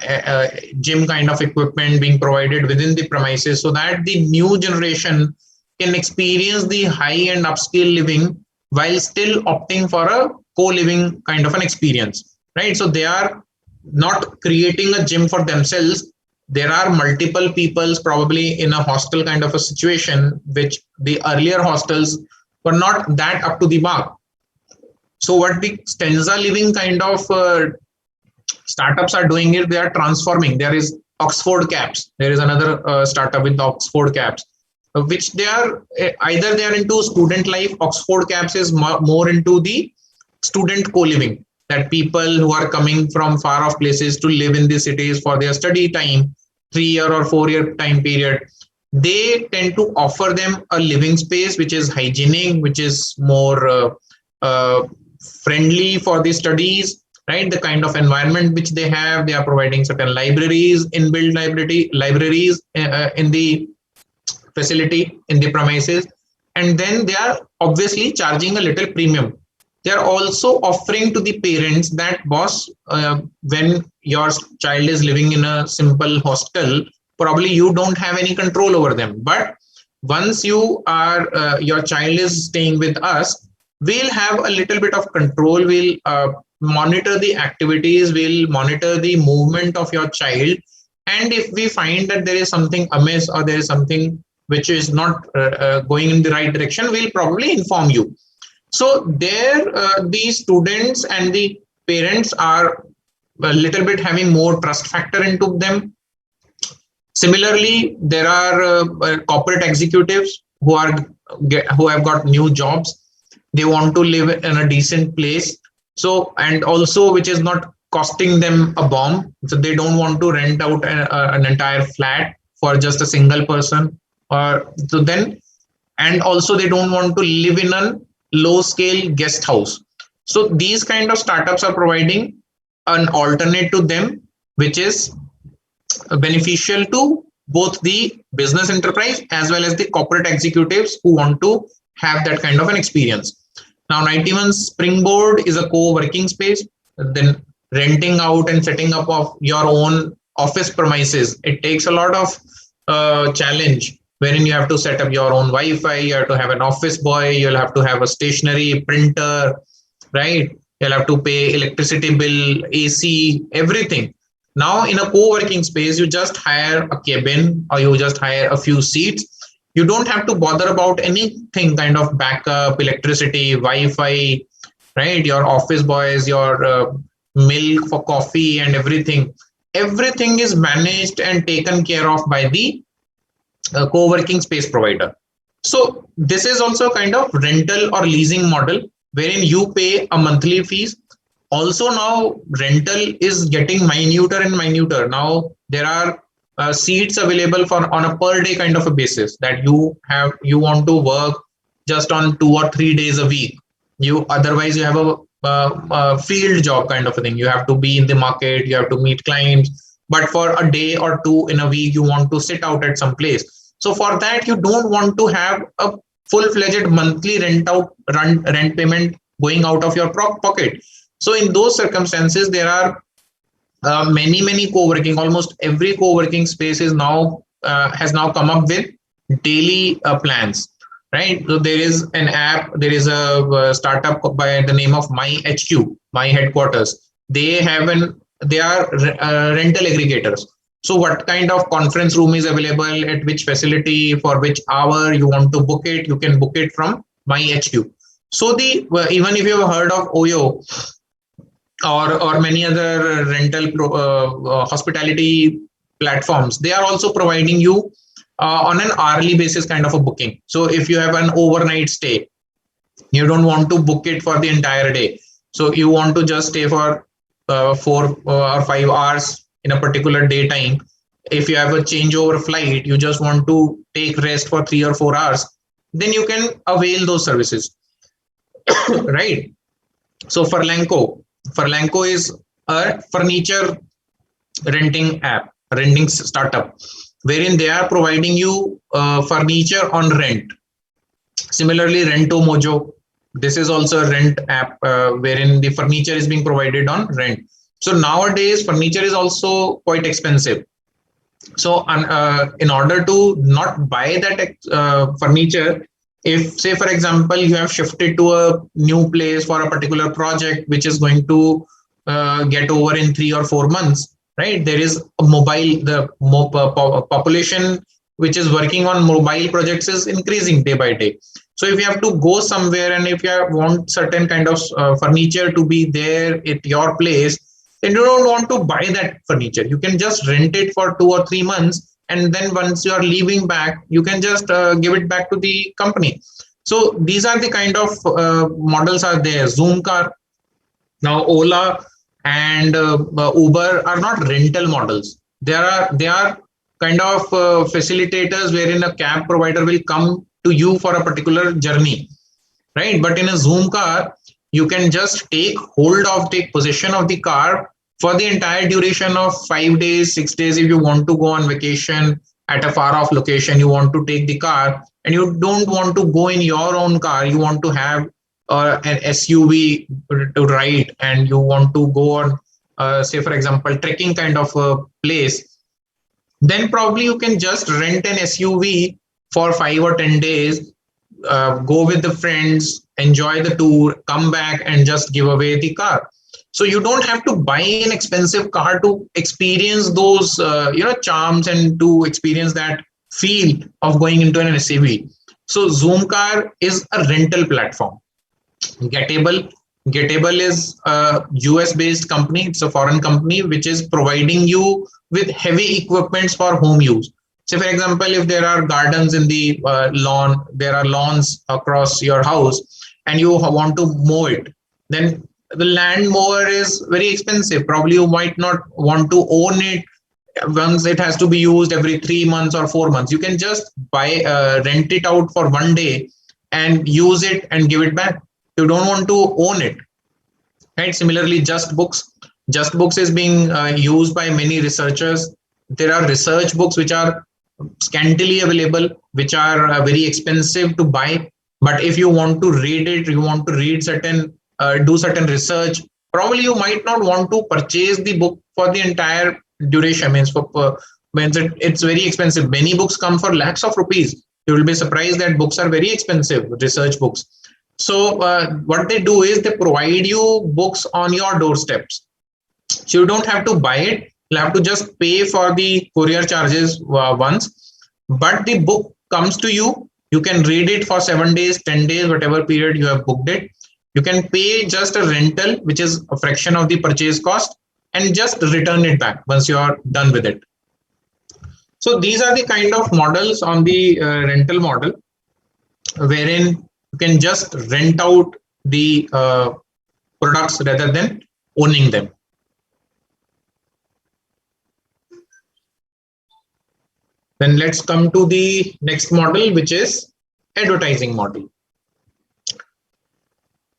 gym kind of equipment being provided within the premises, so that the new generation can experience the high-end upscale living while still opting for a co-living kind of an experience, right? So they are not creating a gym for themselves. There are multiple peoples probably in a hostel kind of a situation, which the earlier hostels were not that up to the mark. So what the Stanza Living kind of startups are doing is they are transforming. There is Oxford Caps. There is another startup with Oxford Caps, which they are either they are into student life. Oxford Caps is more into the student co-living, that people who are coming from far off places to live in the cities for their study time, 3-year or 4-year time period, they tend to offer them a living space which is hygienic, which is more friendly for the studies, right? The kind of environment which they have, they are providing certain libraries, inbuilt libraries in the facility, in the premises, and then they are obviously charging a little premium. They are also offering to the parents that, boss, when your child is living in a simple hostel, probably you don't have any control over them, but once you are your child is staying with us, we'll have a little bit of control. We'll monitor the activities, we'll monitor the movement of your child, and if we find that there is something amiss or there is something which is not going in the right direction, we'll probably inform you. So there the students and the parents are a little bit having more trust factor into them. Similarly, there are corporate executives who have got new jobs. They want to live in a decent place, so, and also which is not costing them a bomb, so they don't want to rent out an entire flat for just a single person, or so then, and also they don't want to live in a low scale guest house. So these kind of startups are providing an alternate to them, which is beneficial to both the business enterprise as well as the corporate executives who want to have that kind of an experience. Now 91 Springboard is a co-working space. Then renting out and setting up of your own office premises, it takes a lot of challenge, wherein you have to set up your own Wi-Fi, you have to have an office boy, you'll have to have a stationary printer, right? You'll have to pay electricity bill, AC, everything. Now in a co-working space, you just hire a cabin or you just hire a few seats. You don't have to bother about anything kind of backup, electricity, Wi-Fi, right? Your office boys, your milk for coffee and everything. Everything is managed and taken care of by the co-working space provider. So this is also kind of rental or leasing model, wherein you pay a monthly fees. Also now rental is getting minuter and minuter. Now there are seats available for on a per day kind of a basis, that you want to work just on 2 or 3 days a week. You otherwise you have a field job kind of a thing. You have to be in the market, you have to meet clients, but for a day or two in a week you want to sit out at some place. So for that you don't want to have a full-fledged monthly rent payment going out of your pocket. So in those circumstances, there are many co-working, almost every co-working space is now has now come up with daily plans, right? So there is an app, there is a startup by the name of MyHQ, my headquarters, they are rental aggregators. So what kind of conference room is available at which facility for which hour you want to book it, you can book it from my HQ. So even if you have heard of Oyo or many other rental hospitality platforms, they are also providing you on an hourly basis kind of a booking. So if you have an overnight stay, you don't want to book it for the entire day, so you want to just stay for 4 or 5 hours in a particular daytime. If you have a changeover flight, you just want to take rest for 3 or 4 hours, then you can avail those services. Right? So Furlenco is a furniture renting startup, wherein they are providing you furniture on rent. Similarly, Rento Mojo, this is also a rent app wherein the furniture is being provided on rent. So nowadays, furniture is also quite expensive. So in order to not buy that furniture, if say for example you have shifted to a new place for a particular project which is going to get over in 3 or 4 months, right? There is a population which is working on mobile projects is increasing day by day. So if you have to go somewhere and if you want certain kind of furniture to be there at your place, then you don't want to buy that furniture. You can just rent it for 2 or 3 months, and then once you are leaving back, you can just give it back to the company. So these are the kind of models are there. Zoomcar, now Ola and Uber are not rental models. They are kind of facilitators wherein a cab provider will come to you for a particular journey, right? But in a Zoomcar, you can just take possession of the car for the entire duration of 5 days, 6 days. If you want to go on vacation at a far off location, you want to take the car and you don't want to go in your own car, you want to have an SUV to ride, and you want to go on, say for example, trekking kind of a place, then probably you can just rent an SUV for 5 or 10 days, go with the friends, enjoy the tour, come back and just give away the car. So you don't have to buy an expensive car to experience those charms and to experience that feel of going into an SUV. So Zoomcar is a rental platform. Gettable is a US based company. It's a foreign company which is providing you with heavy equipments for home use. Say for example, if there are gardens in the lawn, there are lawns across your house and you want to mow it, then the land mower is very expensive. Probably you might not want to own it once. It has to be used every 3 months or 4 months. You can just rent it out for 1 day and use it and give it back. You don't want to own it, right? Similarly, Just Books is being used by many researchers. There are research books which are scantily available, which are very expensive to buy. But if you want to read it, you want to read do certain research, probably you might not want to purchase the book for the entire duration. It's very expensive. Many books come for lakhs of rupees. You will be surprised that books are very expensive, research books. So what they do is they provide you books on your doorsteps. So you don't have to buy it. You have to just pay for the courier charges once. But the book comes to you. You can read it for 7 days, 10 days, whatever period you have booked it. You can pay just a rental, which is a fraction of the purchase cost, and just return it back once you are done with it. So these are the kind of models on the rental model, wherein you can just rent out the products rather than owning them. Then let's come to the next model, which is advertising model.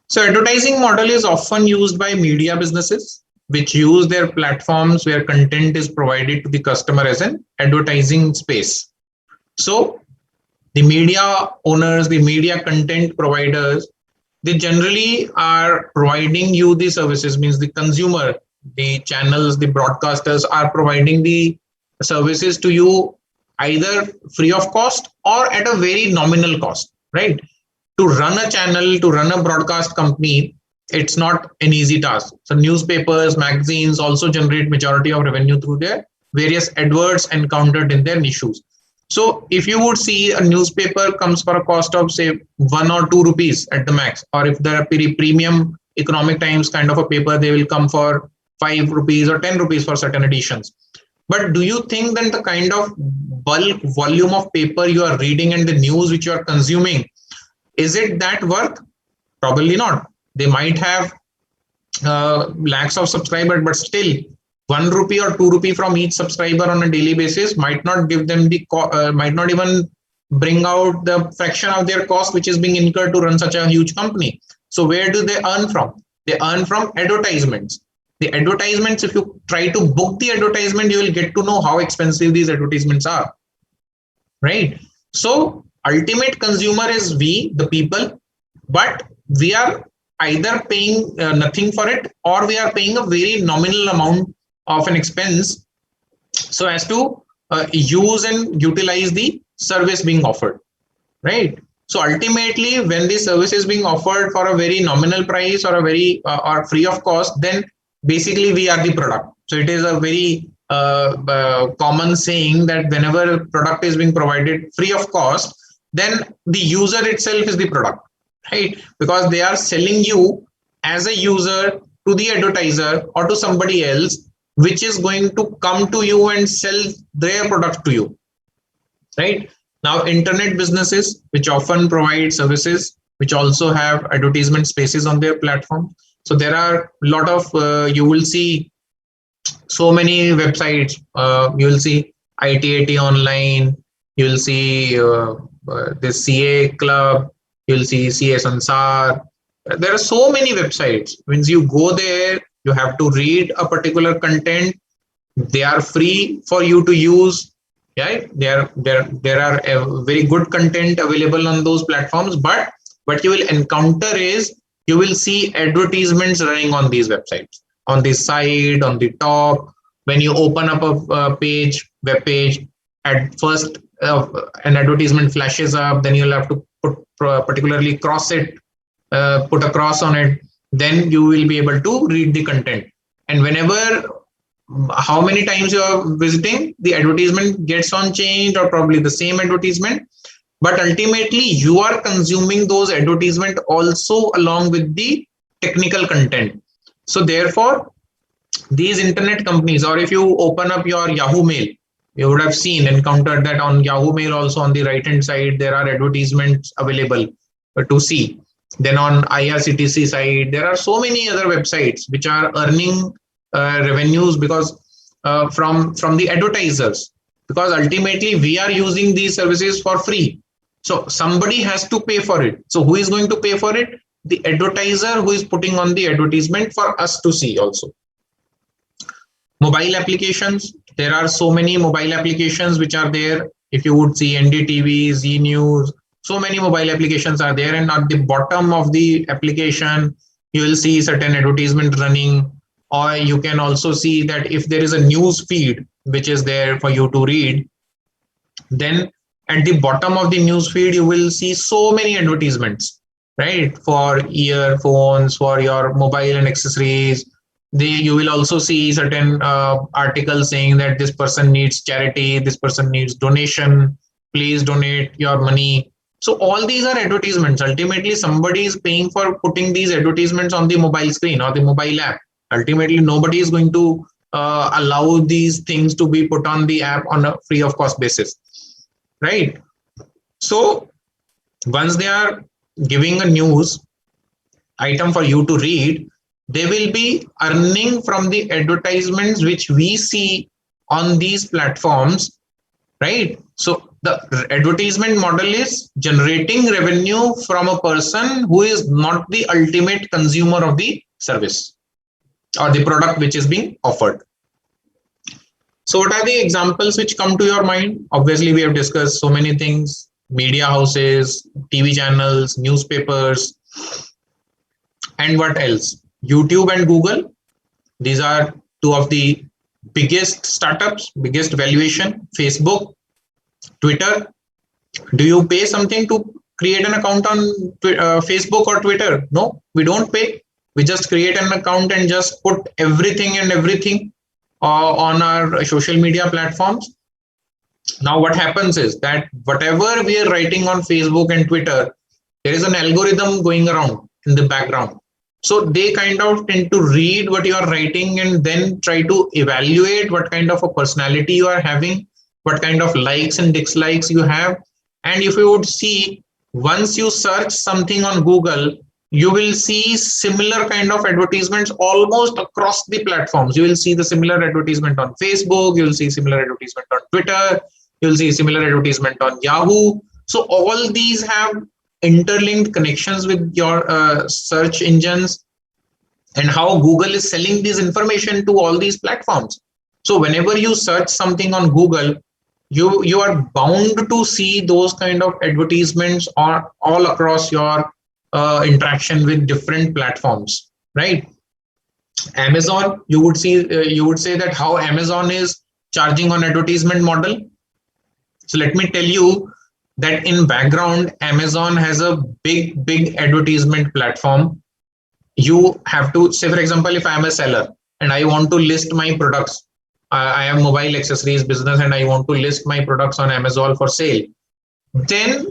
So advertising model is often used by media businesses, which use their platforms where content is provided to the customer as an advertising space. So the media owners, the media content providers, they generally are providing you the services, means the consumer, the channels, the broadcasters are providing the services to you either free of cost or at a very nominal cost, right? To run a channel, to run a broadcast company, It's not an easy task. So newspapers, magazines also generate majority of revenue through their various adverts encountered in their niches. So if you would see a newspaper comes for a cost of say 1 or 2 rupees at the max, or if they're a premium Economic Times kind of a paper, they will come for 5 rupees or 10 rupees for certain editions. But do you think that the kind of bulk volume of paper you are reading and the news which you are consuming, is it that worth? Probably not. They might have lakhs of subscribers, but still 1 rupee or 2 rupee from each subscriber on a daily basis might not give them the might not even bring out the fraction of their cost which is being incurred to run such a huge company. So where do they earn from? They earn from advertisements. The advertisements, if you try to book the advertisement, you will get to know how expensive these advertisements are, right? So ultimate consumer is we, the people, but we are either paying nothing for it, or we are paying a very nominal amount of an expense so as to use and utilize the service being offered, right? So ultimately, when the service is being offered for a very nominal price or a very or free of cost, then basically we are the product. So it is a very common saying that whenever a product is being provided free of cost, then the user itself is the product, right? Because they are selling you as a user to the advertiser or to somebody else, which is going to come to you and sell their product to you, right? Now, internet businesses, which often provide services, which also have advertisement spaces on their platform. So there are a lot of, you will see so many websites, you will see ITAT Online, you will see the CA Club, you will see CA Sansar. There are so many websites. When you go there, you have to read a particular content. They are free for you to use. Right? There are a very good content available on those platforms, but what you will encounter is you will see advertisements running on these websites, on the side, on the top. When you open up a page, web page, at first an advertisement flashes up, then you'll have to put particularly cross it, put a cross on it, then you will be able to read the content. And whenever how many times you are visiting, the advertisement gets on change or probably the same advertisement, but ultimately you are consuming those advertisement also along with the technical content. So therefore these internet companies, or if you open up your Yahoo Mail, you would have encountered that on Yahoo Mail also on the right hand side there are advertisements available to see. Then on IRCTC side there are so many other websites which are earning revenues because from the advertisers, because ultimately we are using these services for free. So somebody has to pay for it. So who is going to pay for it? The advertiser who is putting on the advertisement for us to see also. Mobile applications. There are so many mobile applications which are there. If you would see NDTV, Z News, so many mobile applications are there, and at the bottom of the application you will see certain advertisement running. Or you can also see that if there is a news feed which is there for you to read, then at the bottom of the news feed you will see so many advertisements, right? For earphones, for your mobile and accessories. You will also see certain articles saying that this person needs charity, this person needs donation, please donate your money. So all these are advertisements. Ultimately somebody is paying for putting these advertisements on the mobile screen or the mobile app. Ultimately nobody is going to allow these things to be put on the app on a free of cost basis, right? So once they are giving a news item for you to read, they will be earning from the advertisements which we see on these platforms, right? So the advertisement model is generating revenue from a person who is not the ultimate consumer of the service or the product which is being offered. So what are the examples which come to your mind? Obviously we have discussed so many things: media houses, TV channels, newspapers, and what else? YouTube and Google. These are two of the biggest startups, biggest valuation. Facebook, Twitter. Do you pay something to create an account on Facebook or Twitter? No, we don't pay. We just create an account and just put everything on our social media platforms. Now what happens is that whatever we are writing on Facebook and Twitter, there is an algorithm going around in the background. So they kind of tend to read what you are writing and then try to evaluate what kind of a personality you are having, what kind of likes and dislikes you have. And if you would see, once you search something on Google, you will see similar kind of advertisements almost across the platforms. You will see the similar advertisement on Facebook, you will see similar advertisement on Twitter, you will see similar advertisement on Yahoo. So all these have interlinked connections with your search engines, and how Google is selling this information to all these platforms. So whenever you search something on Google, you are bound to see those kind of advertisements all across your interaction with different platforms, right? Amazon, you would say that how Amazon is charging on advertisement model. So let me tell you that in background, Amazon has a big advertisement platform. You have to say, for example, if I am a seller and I want to list my products, I have mobile accessories business and I want to list my products on Amazon for sale, then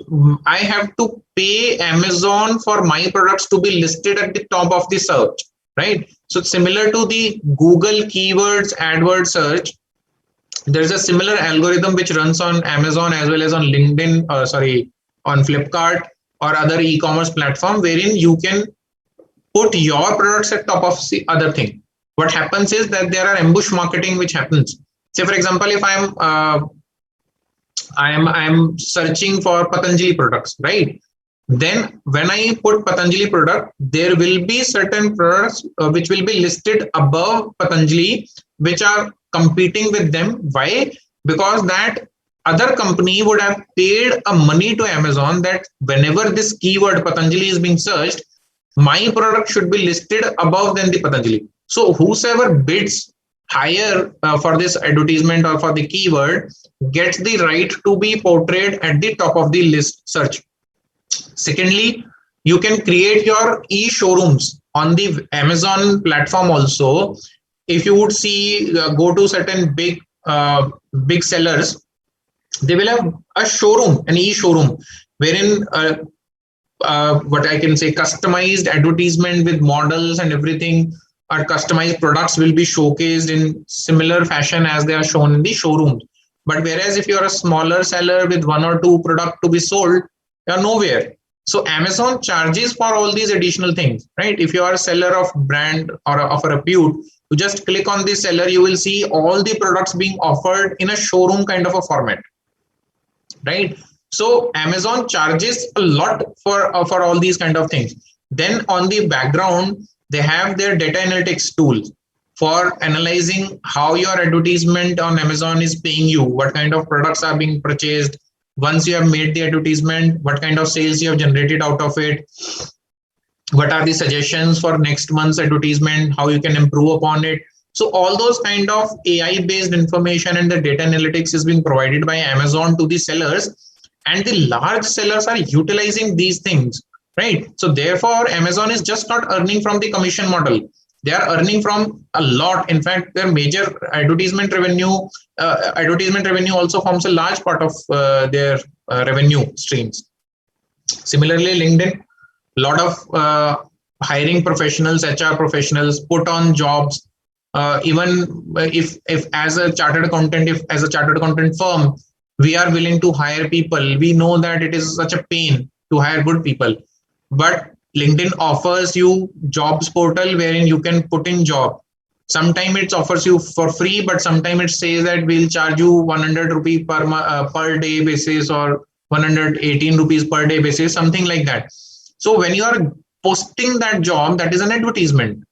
I have to pay Amazon for my products to be listed at the top of the search, right? So similar to the Google keywords AdWord search, there's a similar algorithm which runs on Amazon as well as on LinkedIn, on Flipkart or other e-commerce platform, wherein you can put your products at top of the other thing. What happens is that there are ambush marketing which happens. Say, for example, if I'm searching for Patanjali products, right? Then when I put Patanjali product, there will be certain products which will be listed above Patanjali, which are competing with them. Why? Because that other company would have paid a money to Amazon that whenever this keyword Patanjali is being searched, my product should be listed above than the Patanjali. So whosoever bids higher for this advertisement or for the keyword gets the right to be portrayed at the top of the list search. Secondly, you can create your e-showrooms on the Amazon platform also. If you would see, go to certain big sellers, they will have a showroom, an e-showroom, wherein what I can say, customized advertisement with models and everything, or customized products will be showcased in similar fashion as they are shown in the showroom. But whereas if you're a smaller seller with one or two products to be sold, you're nowhere. So Amazon charges for all these additional things, right? If you are a seller of brand or of a repute, you just click on the seller, you will see all the products being offered in a showroom kind of a format, right? So Amazon charges a lot for all these kind of things. Then on the background, they have their data analytics tools for analyzing how your advertisement on Amazon is paying you, what kind of products are being purchased. Once you have made the advertisement, what kind of sales you have generated out of it, what are the suggestions for next month's advertisement, how you can improve upon it. So all those kind of AI based information and the data analytics is being provided by Amazon to the sellers, and the large sellers are utilizing these things, right? So therefore Amazon is just not earning from the commission model, they are earning from a lot. In fact, their major advertisement revenue also forms a large part of their revenue streams. Similarly, LinkedIn, a lot of hiring professionals, HR professionals put on jobs. Even if as a chartered accountant firm, we are willing to hire people, we know that it is such a pain to hire good people, but LinkedIn offers you jobs portal wherein you can put in job. Sometimes it offers you for free, but sometimes it says that we'll charge you 100 rupees per day basis, or 118 rupees per day basis, something like that. So when you are posting that job, that is an advertisement,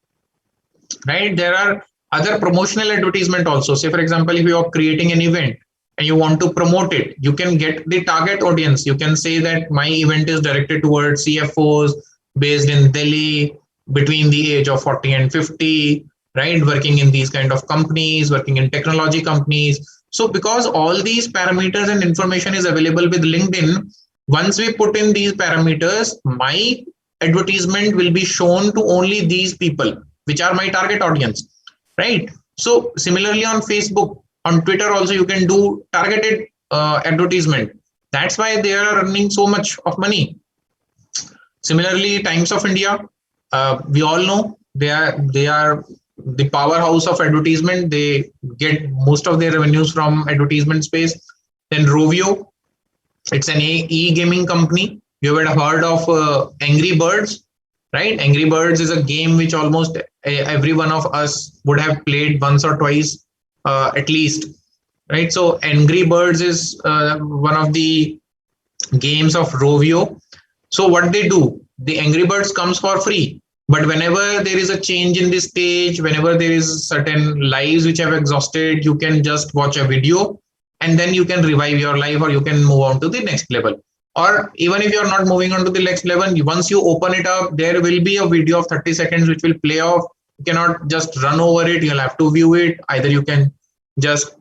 right? There are other promotional advertisement also. Say, for example, if you are creating an event and you want to promote it, you can get the target audience. You can say that my event is directed towards CFOs based in Delhi between the age of 40 and 50, right? Working in these kind of companies, working in technology companies. So because all these parameters and information is available with LinkedIn, once we put in these parameters, my advertisement will be shown to only these people, which are my target audience, right? So similarly on Facebook, on Twitter also you can do targeted advertisement. That's why they are earning so much of money. Similarly, Times of India, we all know they are the powerhouse of advertisement. They get most of their revenues from advertisement space. Then Rovio, it's an e-gaming company. You would have heard of Angry Birds, right? Angry Birds is a game which almost every one of us would have played once or twice at least, right? So Angry Birds is one of the games of Rovio. So what they do, the Angry Birds comes for free. But whenever there is a change in the stage, whenever there is certain lives which have exhausted, you can just watch a video and then you can revive your life, or you can move on to the next level. Or even if you're not moving on to the next level, once you open it up, there will be a video of 30 seconds which will play off. You cannot just run over it. You'll have to view it. Either you can just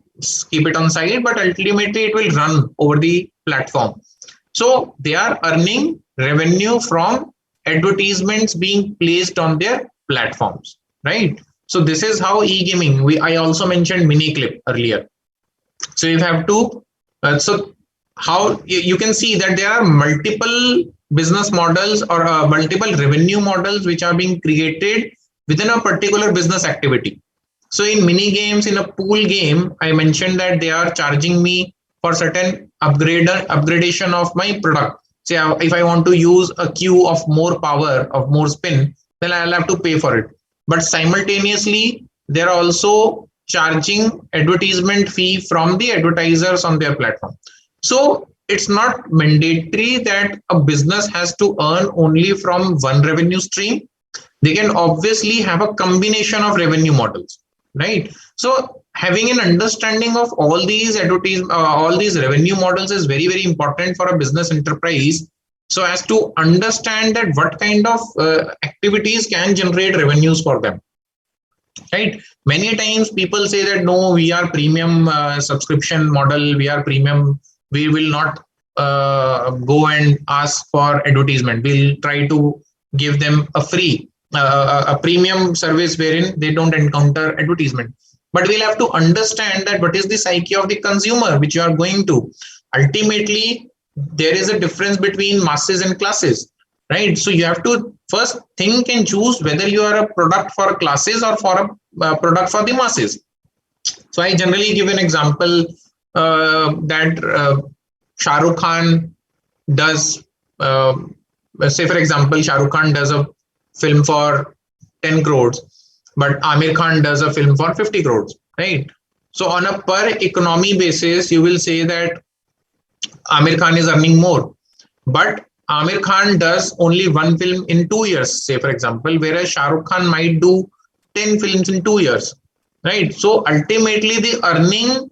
keep it on side, but ultimately it will run over the platform. So they are earning revenue from advertisements being placed on their platforms, right? So this is how e-gaming, I also mentioned Miniclip earlier. So you have to, so how you can see that there are multiple business models or multiple revenue models which are being created within a particular business activity. So in mini games, in a pool game, I mentioned that they are charging me for certain upgradation of my product. Say if I want to use a queue of more power, of more spin, then I'll have to pay for it. But simultaneously, they're also charging advertisement fee from the advertisers on their platform. So it's not mandatory that a business has to earn only from one revenue stream. They can obviously have a combination of revenue models, right? So having an understanding of all these all these revenue models is very, very important for a business enterprise, so as to understand that what kind of activities can generate revenues for them, right? Many times people say that no, we are premium subscription model, we are premium, we will not go and ask for advertisement, we'll try to give them a free a premium service wherein they don't encounter advertisement. But we'll have to understand that what is the psyche of the consumer which you are going to. Ultimately, there is a difference between masses and classes, right? So you have to first think and choose whether you are a product for classes or for a product for the masses. So I generally give an example that Shah Rukh Khan does, say for example, Shah Rukh Khan does a film for 10 crores, but Amir Khan does a film for 50 crores, right? So on a per economy basis, you will say that Amir Khan is earning more, but Amir Khan does only one film in 2 years, say for example, whereas Shah Rukh Khan might do 10 films in 2 years, right? So ultimately the earning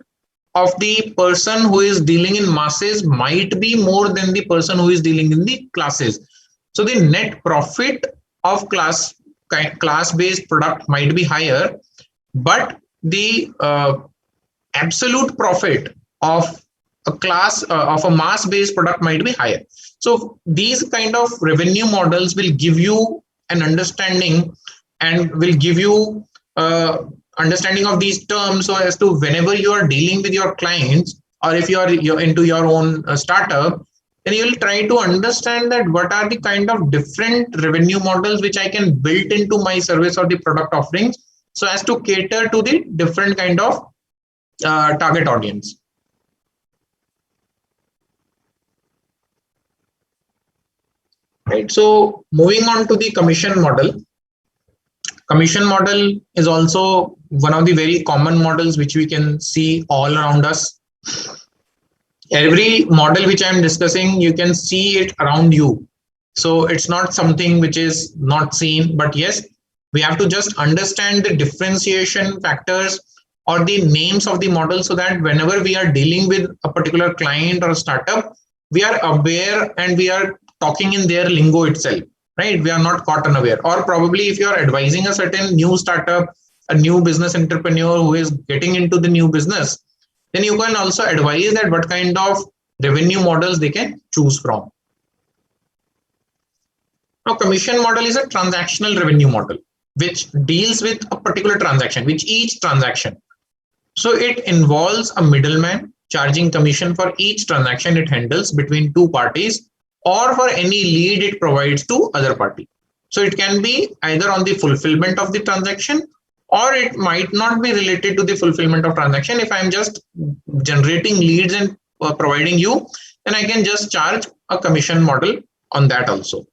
of the person who is dealing in masses might be more than the person who is dealing in the classes. So the net profit of class-based product might be higher, but the absolute profit of a class of a mass-based product might be higher. So these kind of revenue models will give you an understanding and will give you understanding of these terms, so as to whenever you are dealing with your clients, or if you're into your own startup, then you will try to understand that what are the kind of different revenue models which I can build into my service or the product offerings, so as to cater to the different kind of target audience. Right. So moving on to the commission model. Commission model is also one of the very common models which we can see all around us. Every model which I am discussing, you can see it around you. So it's not something which is not seen, but yes, we have to just understand the differentiation factors or the names of the model, so that whenever we are dealing with a particular client or a startup, we are aware and we are talking in their lingo itself, right? We are not caught unaware. Or probably if you are advising a certain new startup, a new business entrepreneur who is getting into the new business, then you can also advise that what kind of revenue models they can choose from. Now, commission model is a transactional revenue model, which deals with a particular transaction, which each transaction. So it involves a middleman charging commission for each transaction it handles between two parties, or for any lead it provides to other party. So it can be either on the fulfillment of the transaction, or it might not be related to the fulfillment of transaction. If I'm just generating leads and providing you, then I can just charge a commission model on that also.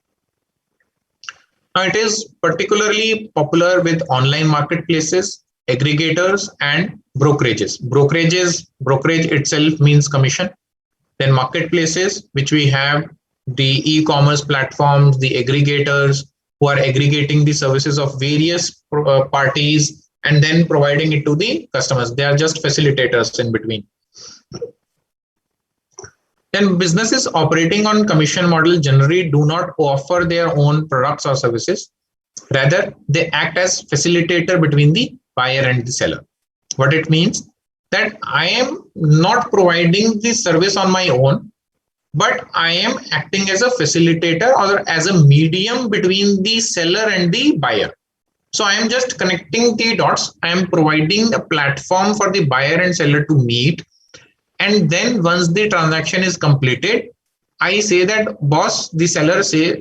Now, it is particularly popular with online marketplaces, aggregators, and brokerages. Brokerage itself means commission. Then marketplaces, which we have the e-commerce platforms, the aggregators who are aggregating the services of various parties and then providing it to the customers. They are just facilitators in between. Then businesses operating on commission model generally do not offer their own products or services. Rather, they act as facilitator between the buyer and the seller. What it means that I am not providing the service on my own, but I am acting as a facilitator or as a medium between the seller and the buyer. So I am just connecting the dots. I am providing a platform for the buyer and seller to meet. And then once the transaction is completed, I say that, boss, the seller say,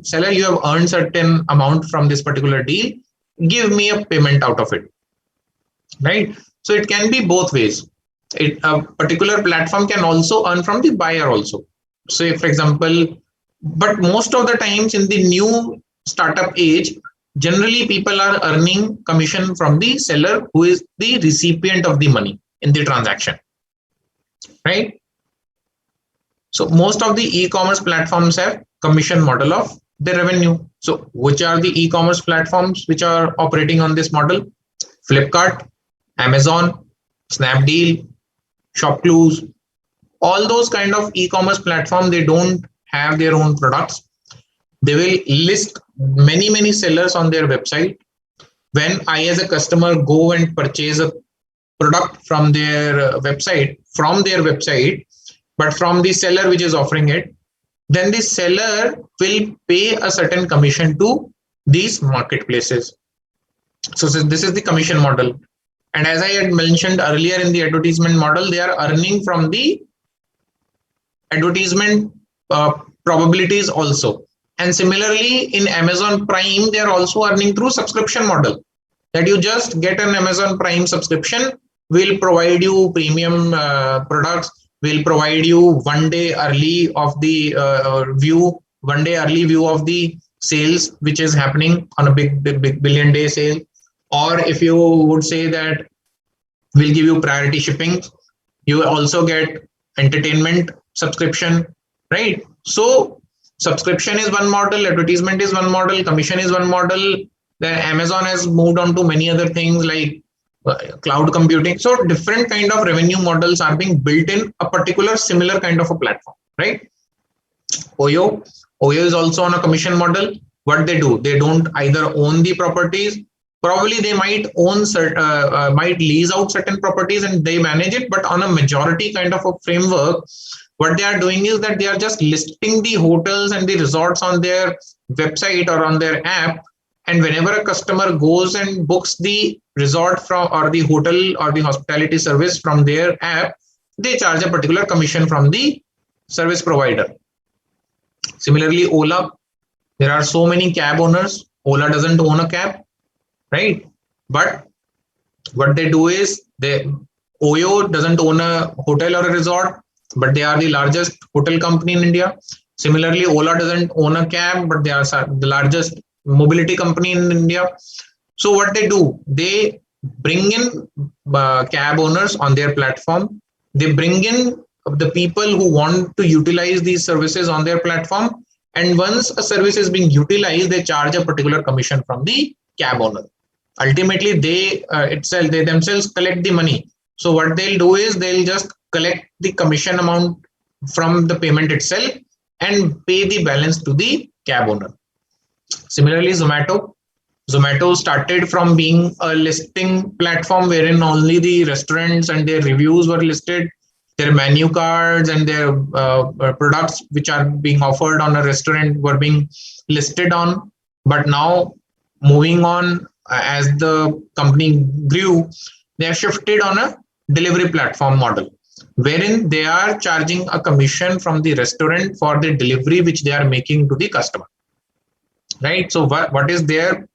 seller, you have earned certain amount from this particular deal. Give me a payment out of it, right? So it can be both ways. A particular platform can also earn from the buyer also. So, for example, but most of the times in the new startup age, generally people are earning commission from the seller who is the recipient of the money in the transaction, right? So most of the e-commerce platforms have commission model of their revenue. So which are the e-commerce platforms which are operating on this model? Flipkart, Amazon, Snapdeal, ShopClues, all those kind of e-commerce platforms, they don't have their own products. They will list many sellers on their website. When I as a customer go and purchase a product from their website, but from the seller which is offering it, then the seller will pay a certain commission to these marketplaces. So this is the commission model. And as I had mentioned earlier in the advertisement model, they are earning from the advertisement probabilities also. And similarly, in Amazon Prime, they are also earning through subscription model, that you just get an Amazon Prime subscription, will provide you premium products, will provide you one day early of the view of the sales which is happening on a big billion day sale. Or if you would say that we'll give you priority shipping, you will also get entertainment subscription, right? So subscription is one model, advertisement is one model, commission is one model. Then Amazon has moved on to many other things like cloud computing. So different kind of revenue models are being built in a particular similar kind of a platform, right? Oyo is also on a commission model. What they do, they don't either own the properties. Probably they might own might lease out certain properties and they manage it, but on a majority kind of a framework, what they are doing is that they are just listing the hotels and the resorts on their website or on their app. And whenever a customer goes and books the resort from or the hotel or the hospitality service from their app, they charge a particular commission from the service provider. Similarly, Ola, there are so many cab owners. Ola doesn't own a cab, right? But what they do is Oyo doesn't own a hotel or a resort, but they are the largest hotel company in India. Similarly, Ola doesn't own a cab, but they are the largest mobility company in India. So what they do, they bring in cab owners on their platform. They bring in the people who want to utilize these services on their platform. And once a service is being utilized, they charge a particular commission from the cab owner. Ultimately, they themselves collect the money. So what they'll do is they'll just collect the commission amount from the payment itself and pay the balance to the cab owner. Similarly, Zomato started from being a listing platform wherein only the restaurants and their reviews were listed. their menu cards and their products which are being offered on a restaurant were being listed on. But now moving on, as the company grew, they have shifted on a delivery platform model, wherein they are charging a commission from the restaurant for the delivery which they are making to the customer. Right. So what is their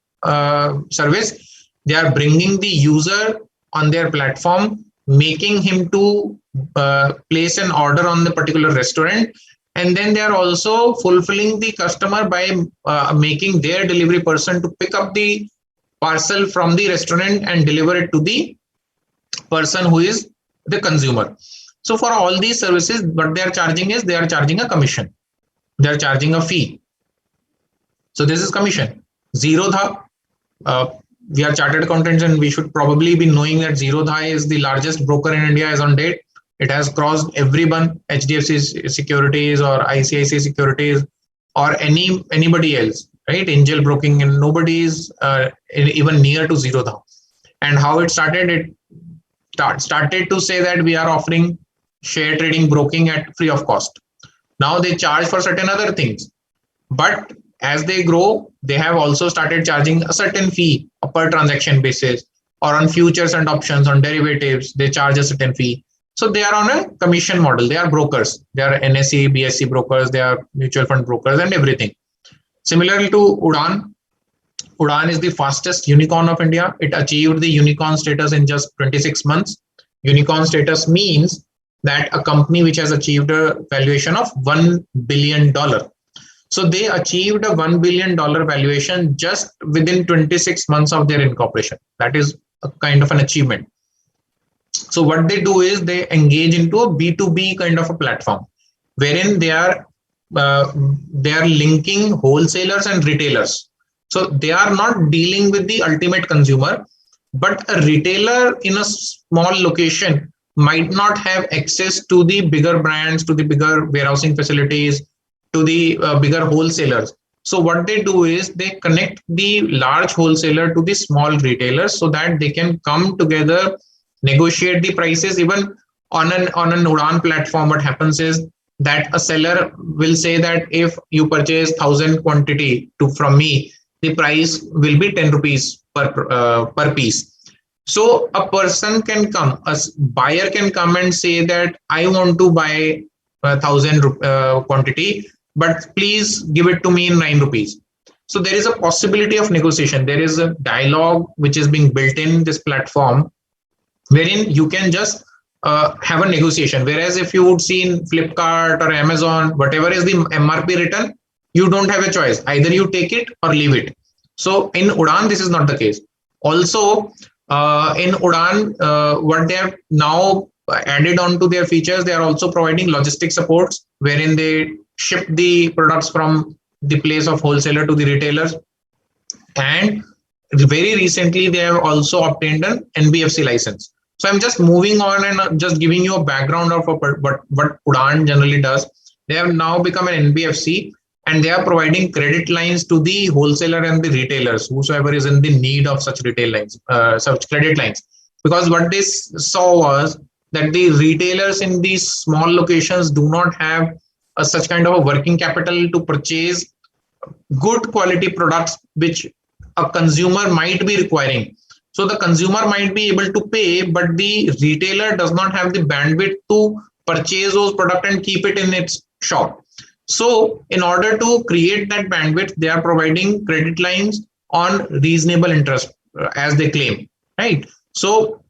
service? They are bringing the user on their platform, making him to place an order on the particular restaurant, and then they are also fulfilling the customer by making their delivery person to pick up the parcel from the restaurant and deliver it to the person who is the consumer. So for all these services, what they are charging is they are charging a commission. They are charging a fee. So this is commission. Zerodha, we are chartered accountants and we should probably be knowing that Zerodha is the largest broker in India as on date. It has crossed everyone, HDFC Securities or ICICI Securities or anybody else, right? Angel broking, and nobody is even near to Zerodha. And how it started, it started to say that we are offering share trading broking at free of cost. Now they charge for certain other things, but as they grow, they have also started charging a certain fee per transaction basis, or on futures and options, on derivatives, they charge a certain fee. So they are on a commission model. They are brokers. They are NSE, BSE brokers. They are mutual fund brokers and everything. Similarly to Udaan, Udaan is the fastest unicorn of India. It achieved the unicorn status in just 26 months. Unicorn status means that a company which has achieved a valuation of $1 billion. So they achieved a $1 billion valuation just within 26 months of their incorporation. That is a kind of an achievement. So what they do is they engage into a B2B kind of a platform, wherein they are linking wholesalers and retailers. So they are not dealing with the ultimate consumer, but a retailer in a small location might not have access to the bigger brands, to the bigger warehousing facilities, to the bigger wholesalers. So what they do is they connect the large wholesaler to the small retailers so that they can come together, negotiate the prices. Even on an Udaan platform, what happens is that a seller will say that if you purchase 1,000 quantity from me, the price will be 10 rupees per piece. So a person can come, a buyer can come and say that I want to buy 1,000 quantity, but please give it to me in 9 rupees. So there is a possibility of negotiation. There is a dialogue which is being built in this platform, wherein you can just have a negotiation. Whereas if you would see in Flipkart or Amazon, whatever is the MRP written, you don't have a choice. Either you take it or leave it. So in Udaan, this is not the case. Also, in Udaan, what they have now added on to their features, they are also providing logistic supports, wherein they ship the products from the place of wholesaler to the retailers. And very recently, they have also obtained an NBFC license. So I'm just moving on and just giving you a background of what Udaan generally does. They have now become an NBFC, and they are providing credit lines to the wholesaler and the retailers, whosoever is in the need of such retail lines, such credit lines. Because what they saw was that the retailers in these small locations do not have such kind of a working capital to purchase good quality products which a consumer might be requiring. So the consumer might be able to pay, but the retailer does not have the bandwidth to purchase those products and keep it in its shop. So in order to create that bandwidth, they are providing credit lines on reasonable interest, as they claim, right? So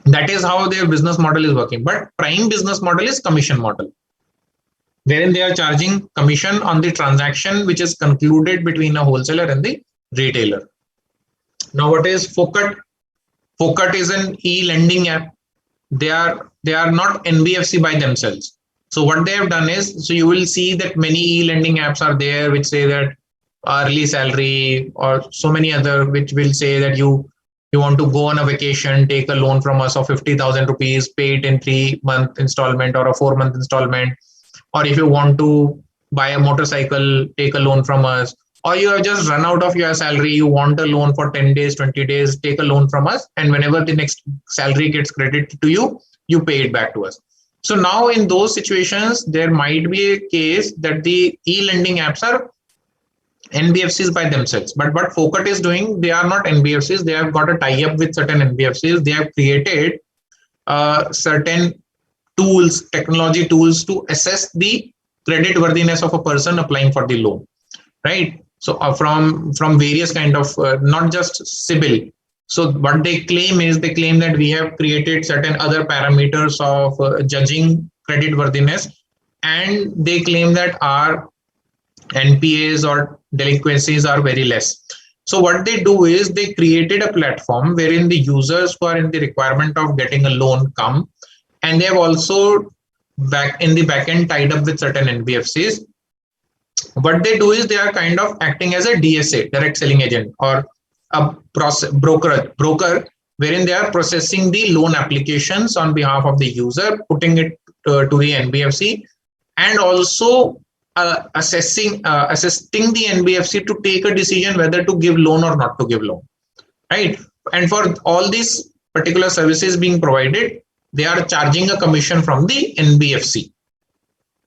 that is how their business model is working. But prime business model is commission model, wherein they are charging commission on the transaction which is concluded between a wholesaler and the retailer. Now, what is Focut? Focut is an e-lending app. They are not NBFC by themselves. So what they have done is, so you will see that many e-lending apps are there which say that early salary, or so many other which will say that you want to go on a vacation, take a loan from us of 50,000 rupees, pay it in 3-month installment or a 4-month installment. Or if you want to buy a motorcycle, take a loan from us. Or you have just run out of your salary, you want a loan for 10 days, 20 days, take a loan from us. And whenever the next salary gets credited to you, you pay it back to us. So now in those situations, there might be a case that the e-lending apps are NBFCs by themselves. But what Focus is doing, they are not NBFCs. They have got a tie-up with certain NBFCs. They have created certain tools, technology tools to assess the credit worthiness of a person applying for the loan, right? So from various kind of, not just CIBIL. So what they claim is, they claim that we have created certain other parameters of judging credit worthiness, and they claim that our NPAs or delinquencies are very less. So what they do is they created a platform wherein the users who are in the requirement of getting a loan come, and they have also back in the backend tied up with certain NBFCs. What they do is they are kind of acting as a DSA, direct selling agent, or a broker, wherein they are processing the loan applications on behalf of the user, putting it to the NBFC, and also assisting the NBFC to take a decision whether to give loan or not to give loan, right? And for all these particular services being provided, they are charging a commission from the NBFC.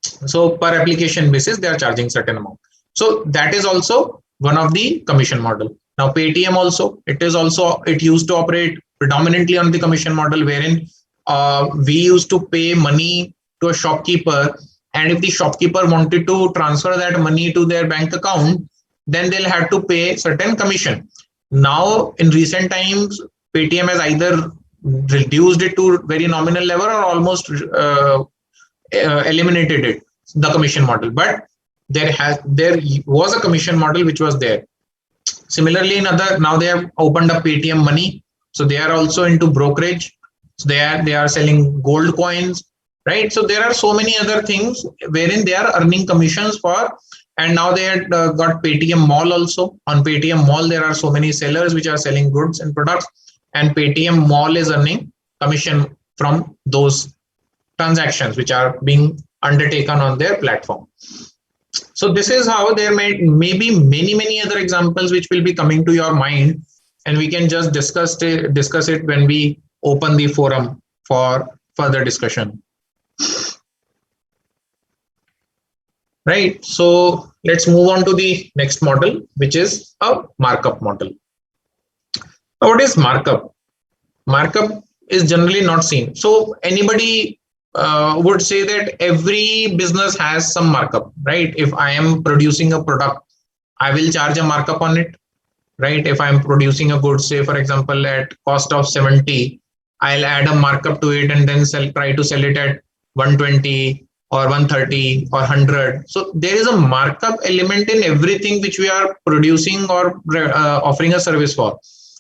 So per application basis, they are charging certain amount. So that is also one of the commission model. Now Paytm also, it used to operate predominantly on the commission model, wherein we used to pay money to a shopkeeper, and if the shopkeeper wanted to transfer that money to their bank account, then they'll have to pay certain commission. Now in recent times, Paytm has either reduced it to very nominal level or almost eliminated it, the commission model. But there was a commission model which was there. Similarly, now they have opened up Paytm Money, so they are also into brokerage. So they are selling gold coins, right? So there are so many other things wherein they are earning commissions for. And now they had got Paytm Mall also. On Paytm Mall, there are so many sellers which are selling goods and products, and Paytm Mall is earning commission from those transactions which are being undertaken on their platform. So this is how there may be many other examples which will be coming to your mind, and we can just discuss it when we open the forum for further discussion. Right. So let's move on to the next model, which is a markup model. Now, what is markup? Markup is generally not seen. So anybody would say that every business has some markup, right? If I am producing a product, I will charge a markup on it, right? If I'm producing a good, say for example, at cost of 70, I'll add a markup to it and then try to sell it at 120 or 130 or 100. So there is a markup element in everything which we are producing or offering a service for,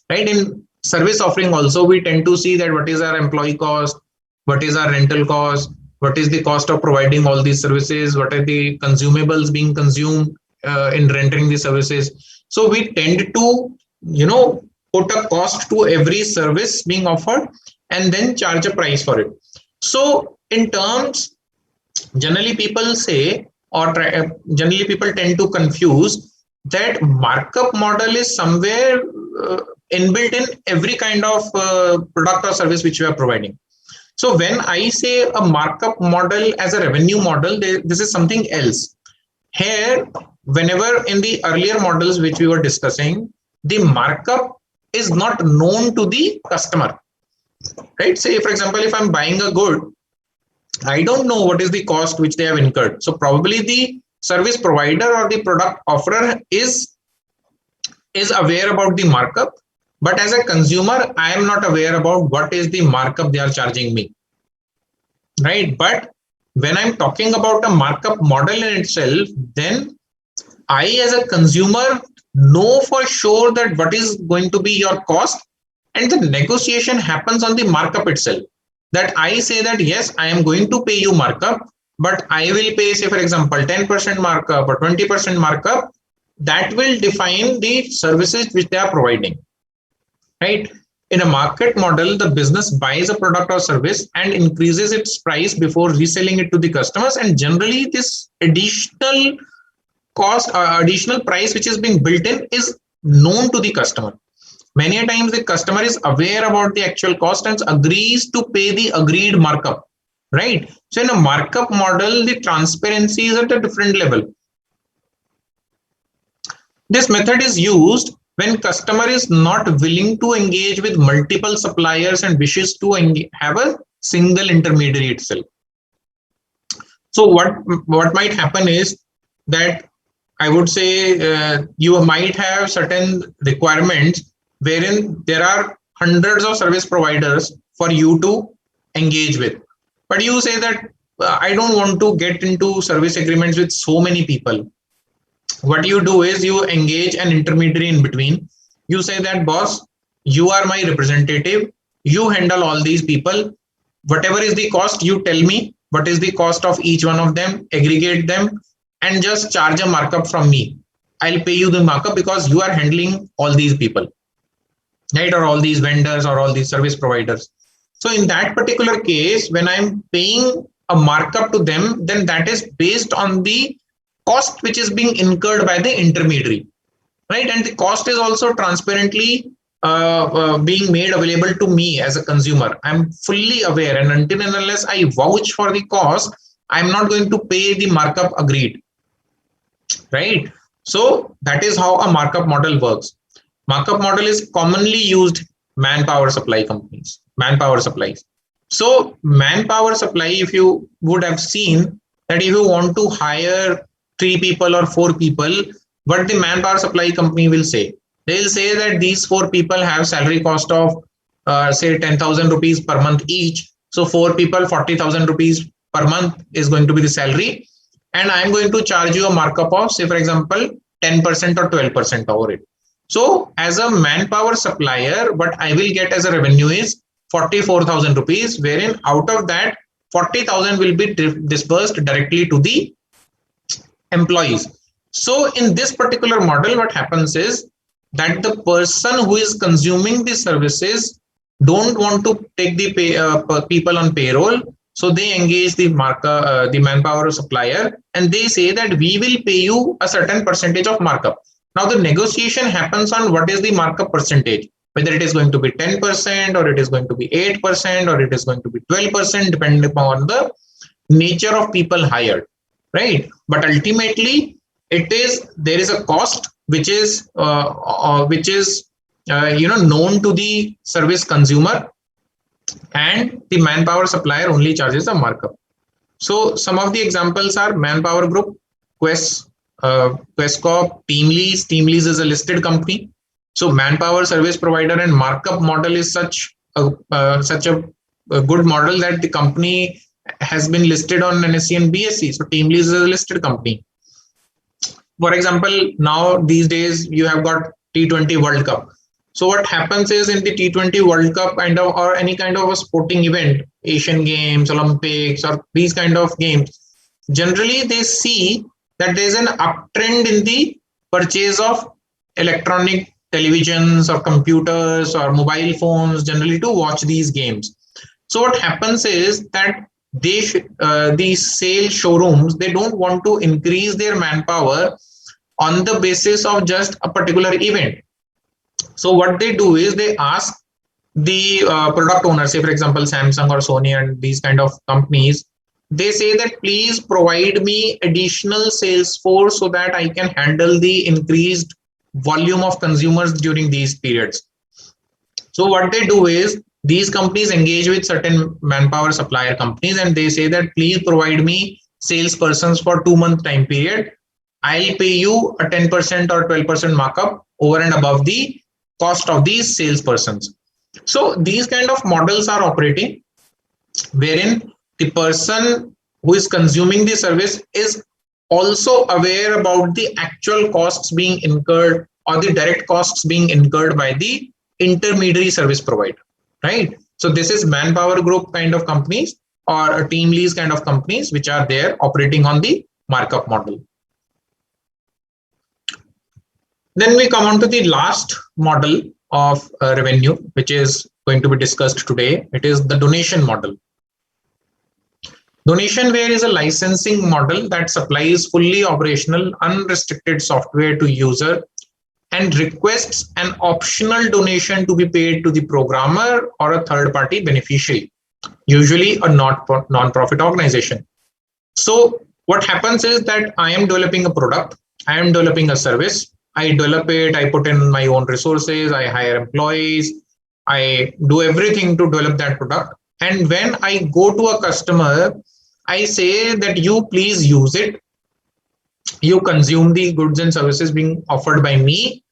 right? In service offering also, we tend to see that what is our employee cost, what is our rental cost, what is the cost of providing all these services, what are the consumables being consumed in rendering the services. So we tend to, put a cost to every service being offered and then charge a price for it. So in terms, generally people say, or generally people tend to confuse that markup model is somewhere inbuilt in every kind of product or service which we are providing. So when I say a markup model as a revenue model, this is something else. Here, whenever in the earlier models which we were discussing, the markup is not known to the customer, right? Say, for example, if I'm buying a good, I don't know what is the cost which they have incurred. So probably the service provider or the product offerer is aware about the markup. But as a consumer, I am not aware about what is the markup they are charging me, right? But when I'm talking about a markup model in itself, then I as a consumer know for sure that what is going to be your cost, and the negotiation happens on the markup itself. That I say that, yes, I am going to pay you markup, but I will pay, say, for example, 10% markup or 20% markup. That will define the services which they are providing. Right? In a market model, the business buys a product or service and increases its price before reselling it to the customers. And generally, this additional cost or additional price which is being built in is known to the customer. Many a times the customer is aware about the actual cost and agrees to pay the agreed markup. right? So in a markup model, the transparency is at a different level. This method is used when customer is not willing to engage with multiple suppliers and wishes to have a single intermediary itself. So what might happen is that I would say you might have certain requirements wherein there are hundreds of service providers for you to engage with. But you say that I don't want to get into service agreements with so many people. What you do is you engage an intermediary in between. You say that, boss, you are my representative. You handle all these people. Whatever is the cost, you tell me what is the cost of each one of them, aggregate them, and just charge a markup from me. I'll pay you the markup because you are handling all these people, right? Or all these vendors or all these service providers. So in that particular case, when I'm paying a markup to them, then that is based on the cost which is being incurred by the intermediary, right? And the cost is also transparently being made available to me as a consumer. I'm fully aware, and until and unless I vouch for the cost, I'm not going to pay the markup agreed, right? So that is how a markup model works. Markup model is commonly used manpower supply companies, manpower supplies. So manpower supply, if you would have seen that if you want to hire 3 people or 4 people, what the manpower supply company will say, they will say that these 4 people have salary cost of say 10,000 rupees per month each. So 4 people, 40,000 rupees per month is going to be the salary. And I'm going to charge you a markup of, say, for example, 10% or 12% over it. So as a manpower supplier, what I will get as a revenue is 44,000 rupees, wherein out of that 40,000 will be disbursed directly to the employees. So in this particular model, what happens is that the person who is consuming the services don't want to take the people on payroll. So they engage the manpower supplier, and they say that we will pay you a certain percentage of markup. Now the negotiation happens on what is the markup percentage, whether it is going to be 10% or it is going to be 8% or it is going to be 12%, depending upon the nature of people hired, right? But ultimately, there is a cost which is known to the service consumer, and the manpower supplier only charges a markup. So some of the examples are Manpower Group, Quest, Questcorp, TeamLease. TeamLease is a listed company. So manpower service provider and markup model is such a good model that the company has been listed on NSE and BSE. So TeamLease is a listed company. For example, now these days you have got T20 World Cup. So what happens is in the T20 World Cup or any kind of a sporting event, Asian Games, Olympics, or these kind of games, generally they see that there's an uptrend in the purchase of electronic televisions or computers or mobile phones generally to watch these games. So what happens is that these sale showrooms, they don't want to increase their manpower on the basis of just a particular event. So what they do is they ask the product owners, say for example Samsung or Sony and these kind of companies, they say that please provide me additional sales force so that I can handle the increased volume of consumers during these periods. So what they do is these companies engage with certain manpower supplier companies and they say that please provide me salespersons for 2-month time period. I'll pay you a 10% or 12% markup over and above the cost of these salespersons. So these kind of models are operating wherein the person who is consuming the service is also aware about the actual costs being incurred or the direct costs being incurred by the intermediary service provider, right? So this is Manpower Group kind of companies or a TeamLease kind of companies which are there operating on the markup model. Then we come on to the last model of revenue, which is going to be discussed today. It is the donation model. Donationware is a licensing model that supplies fully operational, unrestricted software to user and requests an optional donation to be paid to the programmer or a third-party beneficiary. usually a non-profit organization. So what happens is that I am developing a product, I am developing a service, I develop it, I put in my own resources, I hire employees, I do everything to develop that product. And when I go to a customer, I say that you please use it, you consume the goods and services being offered by me,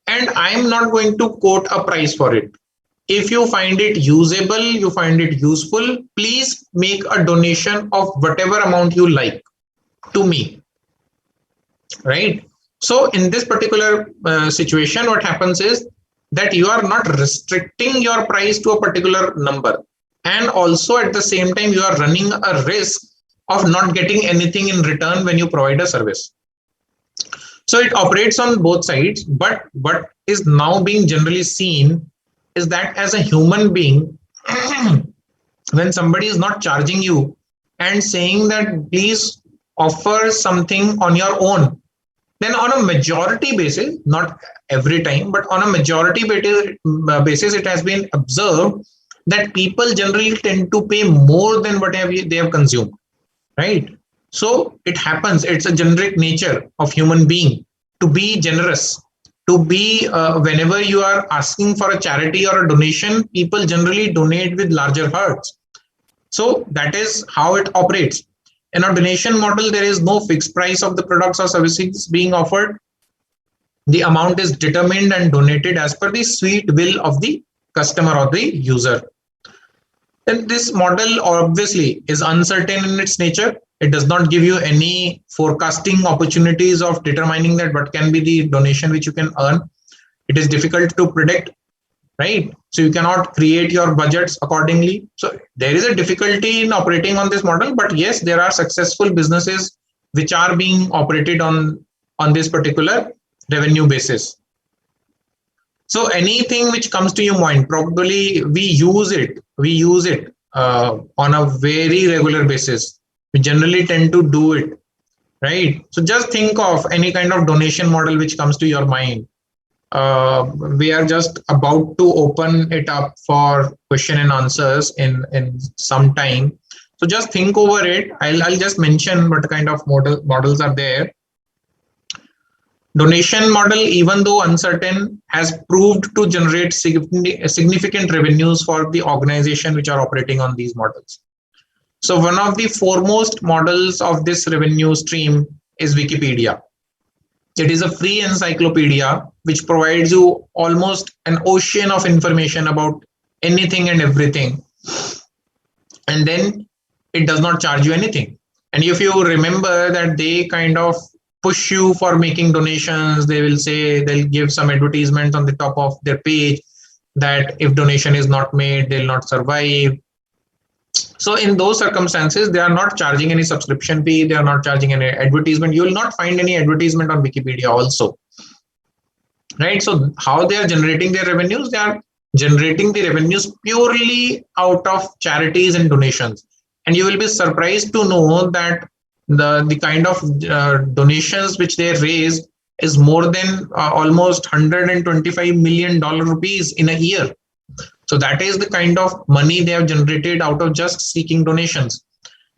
and I'm not going to quote a price for it. If you find it usable, you find it useful, please make a donation of whatever amount you like to me, right? So in this particular situation, what happens is that you are not restricting your price to a particular number, and also at the same time you are running a risk of not getting anything in return when you provide a service. So it operates on both sides, but what is now being generally seen is that as a human being, when somebody is not charging you and saying that please offer something on your own, then on a majority basis, not every time, but on a majority basis, it has been observed that people generally tend to pay more than whatever they have consumed, right? So it happens, it's a generic nature of human being to be generous, to be whenever you are asking for a charity or a donation, people generally donate with larger hearts. So that is how it operates. In a donation model, there is no fixed price of the products or services being offered. The amount is determined and donated as per the sweet will of the customer or the user. Then this model obviously is uncertain in its nature. It does not give you any forecasting opportunities of determining that what can be the donation which you can earn. It is difficult to predict, right? So you cannot create your budgets accordingly. So there is a difficulty in operating on this model, but yes, there are successful businesses which are being operated on this particular revenue basis. So anything which comes to your mind, probably we use it on a very regular basis. We generally tend to do it, right? So just think of any kind of donation model which comes to your mind. We are just about to open it up for question and answers in some time. So just think over it. I'll just mention what kind of models are there. Donation model, even though uncertain, has proved to generate significant revenues for the organization which are operating on these models. So one of the foremost models of this revenue stream is Wikipedia. It is a free encyclopedia which provides you almost an ocean of information about anything and everything. And then it does not charge you anything. And if you remember that they kind of push you for making donations, they will say they'll give some advertisement on the top of their page that if donation is not made, they'll not survive. So in those circumstances, they are not charging any subscription fee. They are not charging any advertisement. You will not find any advertisement on Wikipedia also, right? So how they are generating their revenues? They are generating the revenues purely out of charities and donations. And you will be surprised to know that the kind of donations which they raise is more than almost $125 million rupees in a year. So that is the kind of money they have generated out of just seeking donations.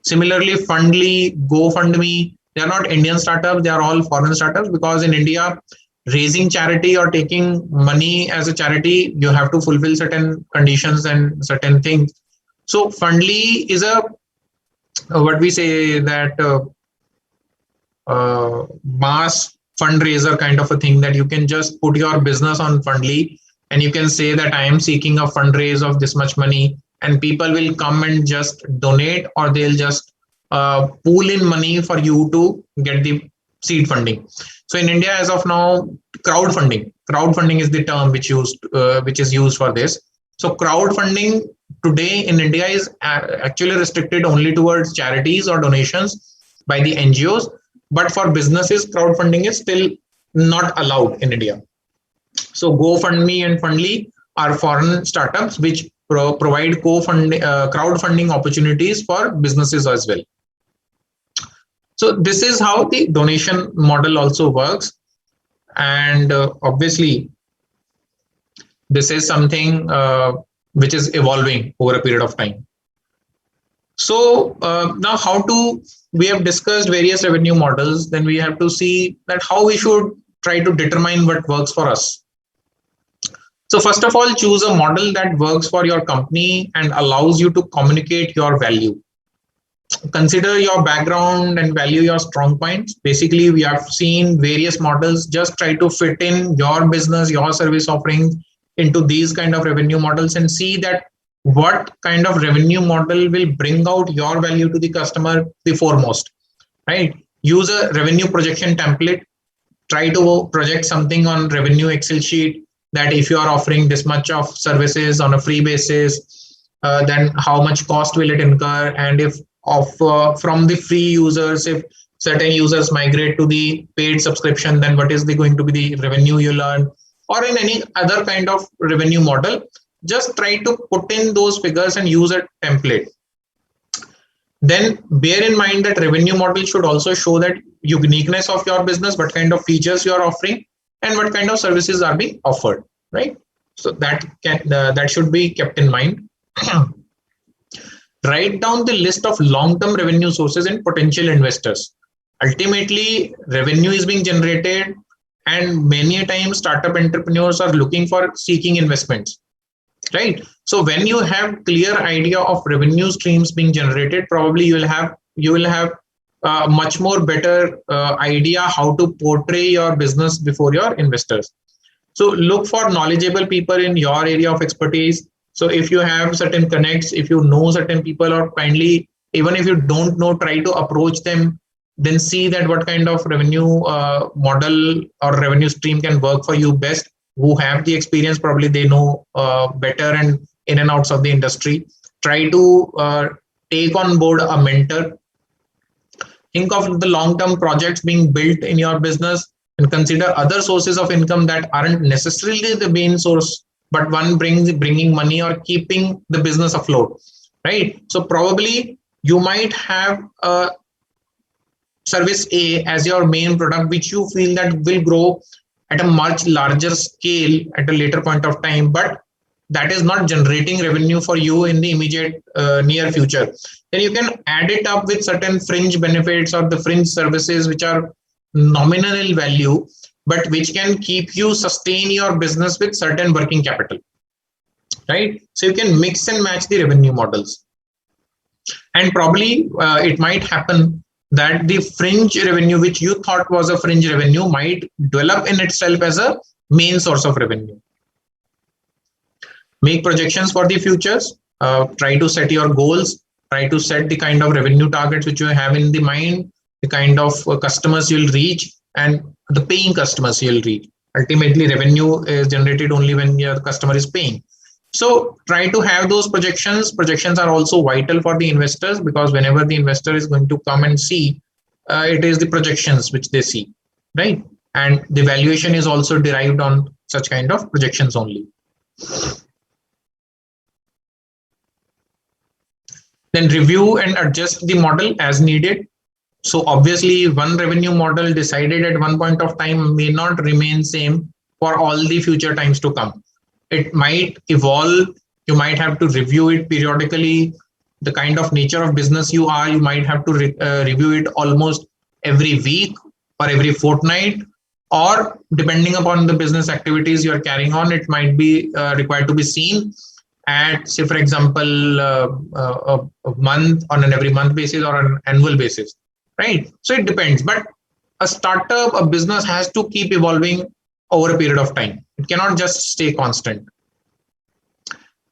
Similarly, Fundly, GoFundMe, they are not Indian startups, they are all foreign startups, because in India, raising charity or taking money as a charity, you have to fulfill certain conditions and certain things. So Fundly is a what we say that mass fundraiser kind of a thing, that you can just put your business on Fundly and you can say that I am seeking a fundraise of this much money, and people will come and just donate, or they'll just pool in money for you to get the seed funding. So in India, as of now, crowdfunding is the term which is used for this. So crowdfunding today in India is actually restricted only towards charities or donations by the NGOs. But for businesses, crowdfunding is still not allowed in India. So GoFundMe and Fundly are foreign startups which provide crowdfunding opportunities for businesses as well. So this is how the donation model also works. And obviously, this is something which is evolving over a period of time. So now we have discussed various revenue models, then we have to see that how we should try to determine what works for us. So first of all, choose a model that works for your company and allows you to communicate your value. Consider your background and value your strong points. Basically, we have seen various models. Just try to fit in your business, your service offerings into these kind of revenue models and see that what kind of revenue model will bring out your value to the customer the foremost, right? Use a revenue projection template. Try to project something on revenue Excel sheet, that if you are offering this much of services on a free basis, then how much cost will it incur, and if from the free users, if certain users migrate to the paid subscription, then what is going to be the revenue you earn, or in any other kind of revenue model. Just try to put in those figures and use a template. Then bear in mind that revenue model should also show that uniqueness of your business, what kind of features you are offering, and what kind of services are being offered, right? So that should be kept in mind. Write down the list of long-term revenue sources and potential investors. Ultimately, revenue is being generated, and many times startup entrepreneurs are looking for seeking investments, right? So when you have clear idea of revenue streams being generated, probably you will have much more better idea how to portray your business before your investors. So look for knowledgeable people in your area of expertise. So if you have certain connects, if you know certain people, or kindly, even if you don't know, try to approach them, then see that what kind of revenue model or revenue stream can work for you best. Who have the experience, probably they know better and in and outs of the industry. Try to take on board a mentor. Think of the long-term projects being built in your business, and consider other sources of income that aren't necessarily the main source, but one bringing money or keeping the business afloat, right? So probably you might have a service A as your main product, which you feel that will grow at a much larger scale at a later point of time, but that is not generating revenue for you in the immediate near future. Then you can add it up with certain fringe benefits or the fringe services which are nominal value, but which can keep you sustain your business with certain working capital, right? So you can mix and match the revenue models. And probably it might happen that the fringe revenue, which you thought was a fringe revenue, might develop in itself as a main source of revenue. Make projections for the futures. Try to set your goals. Try to set the kind of revenue targets which you have in the mind, the kind of customers you'll reach, and the paying customers you'll reach. Ultimately, revenue is generated only when your customer is paying. So try to have those projections. Projections are also vital for the investors, because whenever the investor is going to come and see, it is the projections which they see, right? And the valuation is also derived on such kind of projections only. Then review and adjust the model as needed. So obviously one revenue model decided at one point of time may not remain same for all the future times to come. It might evolve. You might have to review it periodically. The kind of nature of business you are, you might have to review it almost every week or every fortnight, or depending upon the business activities you are carrying on, it might be required to be seen at, say, for example, a month on an every month basis or an annual basis, right? So it depends. But a startup, a business has to keep evolving over a period of time. It cannot just stay constant.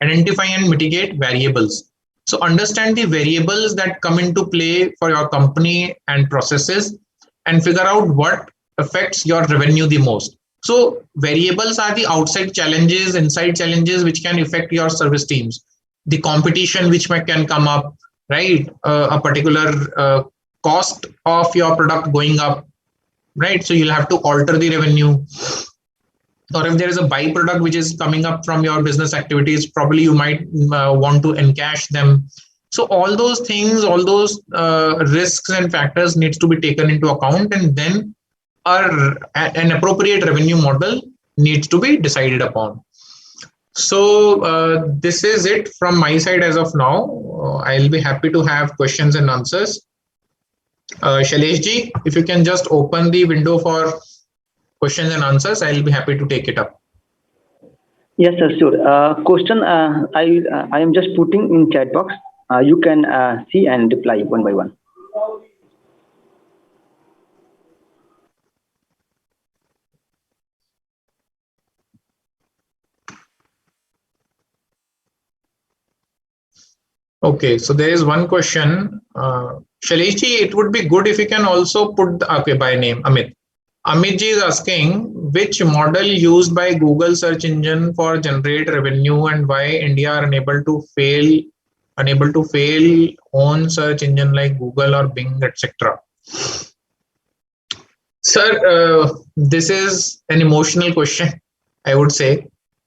Identify and mitigate variables. So understand the variables that come into play for your company and processes, and figure out what affects your revenue the most. So variables are the outside challenges, inside challenges, which can affect your service teams. The competition which can come up, right? A particular cost of your product going up, right? So you'll have to alter the revenue. Or if there is a byproduct which is coming up from your business activities, probably you might want to encash them. So all those things, all those risks and factors needs to be taken into account, and then an appropriate revenue model needs to be decided upon. So this is it from my side as of now. I'll be happy to have questions and answers. Shailesh ji, if you can just open the window for questions and answers, I'll be happy to take it up. Yes, sir, sure. Question I am just putting in chat box. You can see and reply one by one. Okay, so there is one question. Shailesh ji, it would be good if you can also put okay by name Amit. Amit ji is asking which model used by Google search engine for generate revenue and why India are unable to fail on search engine like Google or Bing, etc. Sir, this is an emotional question, I would say.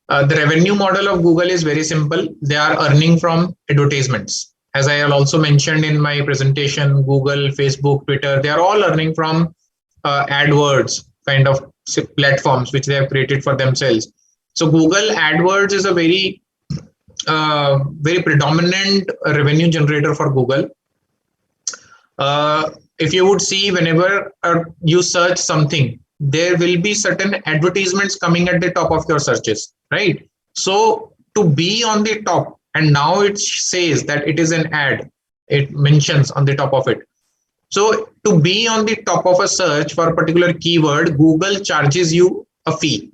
The revenue model of Google is very simple. They are earning from advertisements. As I have also mentioned in my presentation, Google, Facebook, Twitter, they are all earning from AdWords kind of platforms which they have created for themselves. So Google AdWords is a very predominant revenue generator for Google. If you would see, whenever you search something, there will be certain advertisements coming at the top of your searches, right? So to be on the top, and now it says that it is an ad, it mentions on the top of it. So to be on the top of a search for a particular keyword, Google charges you a fee.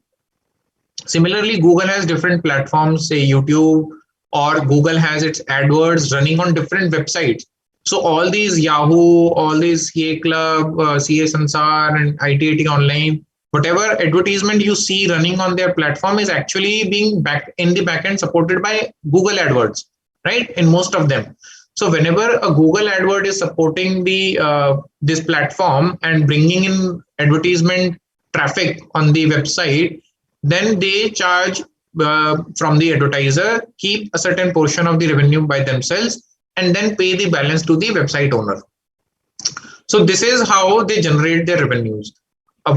Similarly, Google has different platforms, say YouTube, or Google has its AdWords running on different websites. So all these Yahoo, all these CA Club, CA Sansar and IT Online, whatever advertisement you see running on their platform is actually being in the backend supported by Google AdWords, right? In most of them. So whenever a Google AdWord is supporting the this platform and bringing in advertisement traffic on the website, then they charge from the advertiser, keep a certain portion of the revenue by themselves, and then pay the balance to the website owner. So this is how they generate their revenues.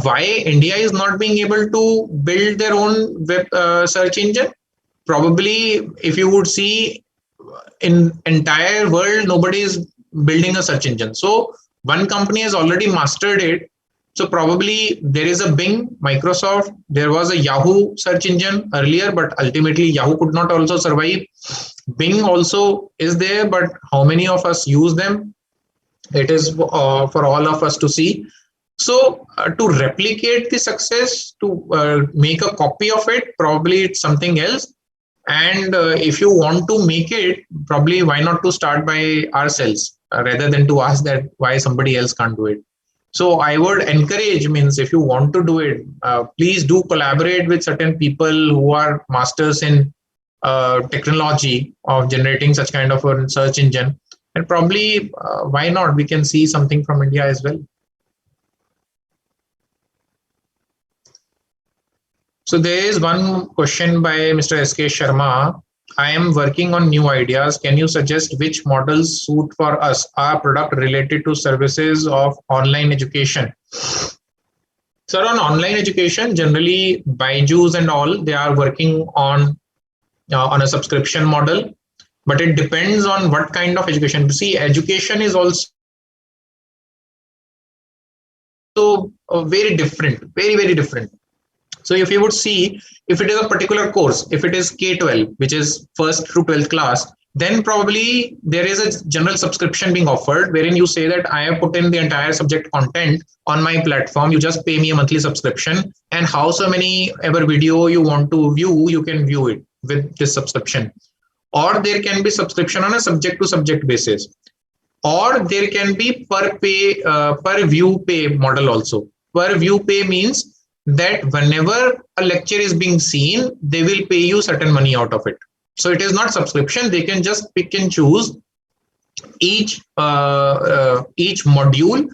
Why India is not being able to build their own web search engine? Probably, if you would see, in entire world, nobody is building a search engine. So one company has already mastered it. So probably there is a Bing, Microsoft, there was a Yahoo search engine earlier, but ultimately Yahoo could not also survive. Bing also is there, but how many of us use them? It is for all of us to see. So to replicate the success, to make a copy of it, probably it's something else. And if you want to make it, probably why not to start by ourselves rather than to ask that why somebody else can't do it. So I would encourage, means if you want to do it, please do collaborate with certain people who are masters in technology of generating such kind of a search engine. And probably why not, we can see something from India as well. So there is one question by Mr. SK Sharma. I am working on new ideas. Can you suggest which models suit for us? Our product related to services of online education. So on online education, generally Byju's and all, they are working on a subscription model, but it depends on what kind of education. See, education is also very different, very different. So if you would see, if it is a particular course, if it is K-12, which is 1st through 12th class, then probably there is a general subscription being offered wherein you say that I have put in the entire subject content on my platform. You just pay me a monthly subscription, and how so many ever video you want to view, you can view it with this subscription. Or there can be subscription on a subject to subject basis, or there can be per view pay model also. Per view pay means that whenever a lecture is being seen, they will pay you certain money out of it. So it is not subscription. They can just pick and choose each module,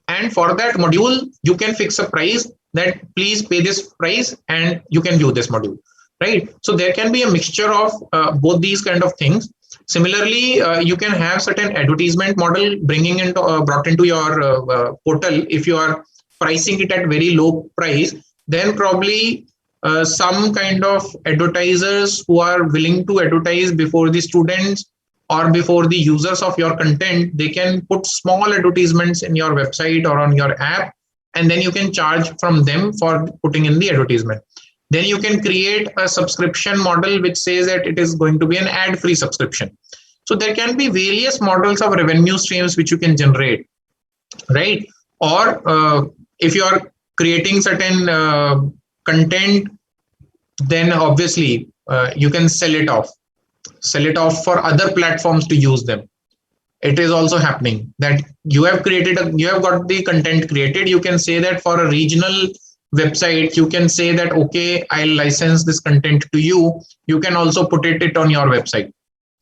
and for that module you can fix a price that please pay this price and you can view this module, right? So there can be a mixture of both these kind of things. Similarly, you can have certain advertisement model brought into your portal. If you are pricing it at very low price, then probably some kind of advertisers who are willing to advertise before the students or before the users of your content. They can put small advertisements in your website or on your app, and then you can charge from them for putting in the advertisement. Then you can create a subscription model which says that it is going to be an ad-free subscription. So there can be various models of revenue streams which you can generate, right? Or if you are creating certain content, then obviously you can sell it off for other platforms to use them. It is also happening that you have got the content created. You can say that for a regional website, you can say that, okay, I'll license this content to you. You can also put it on your website,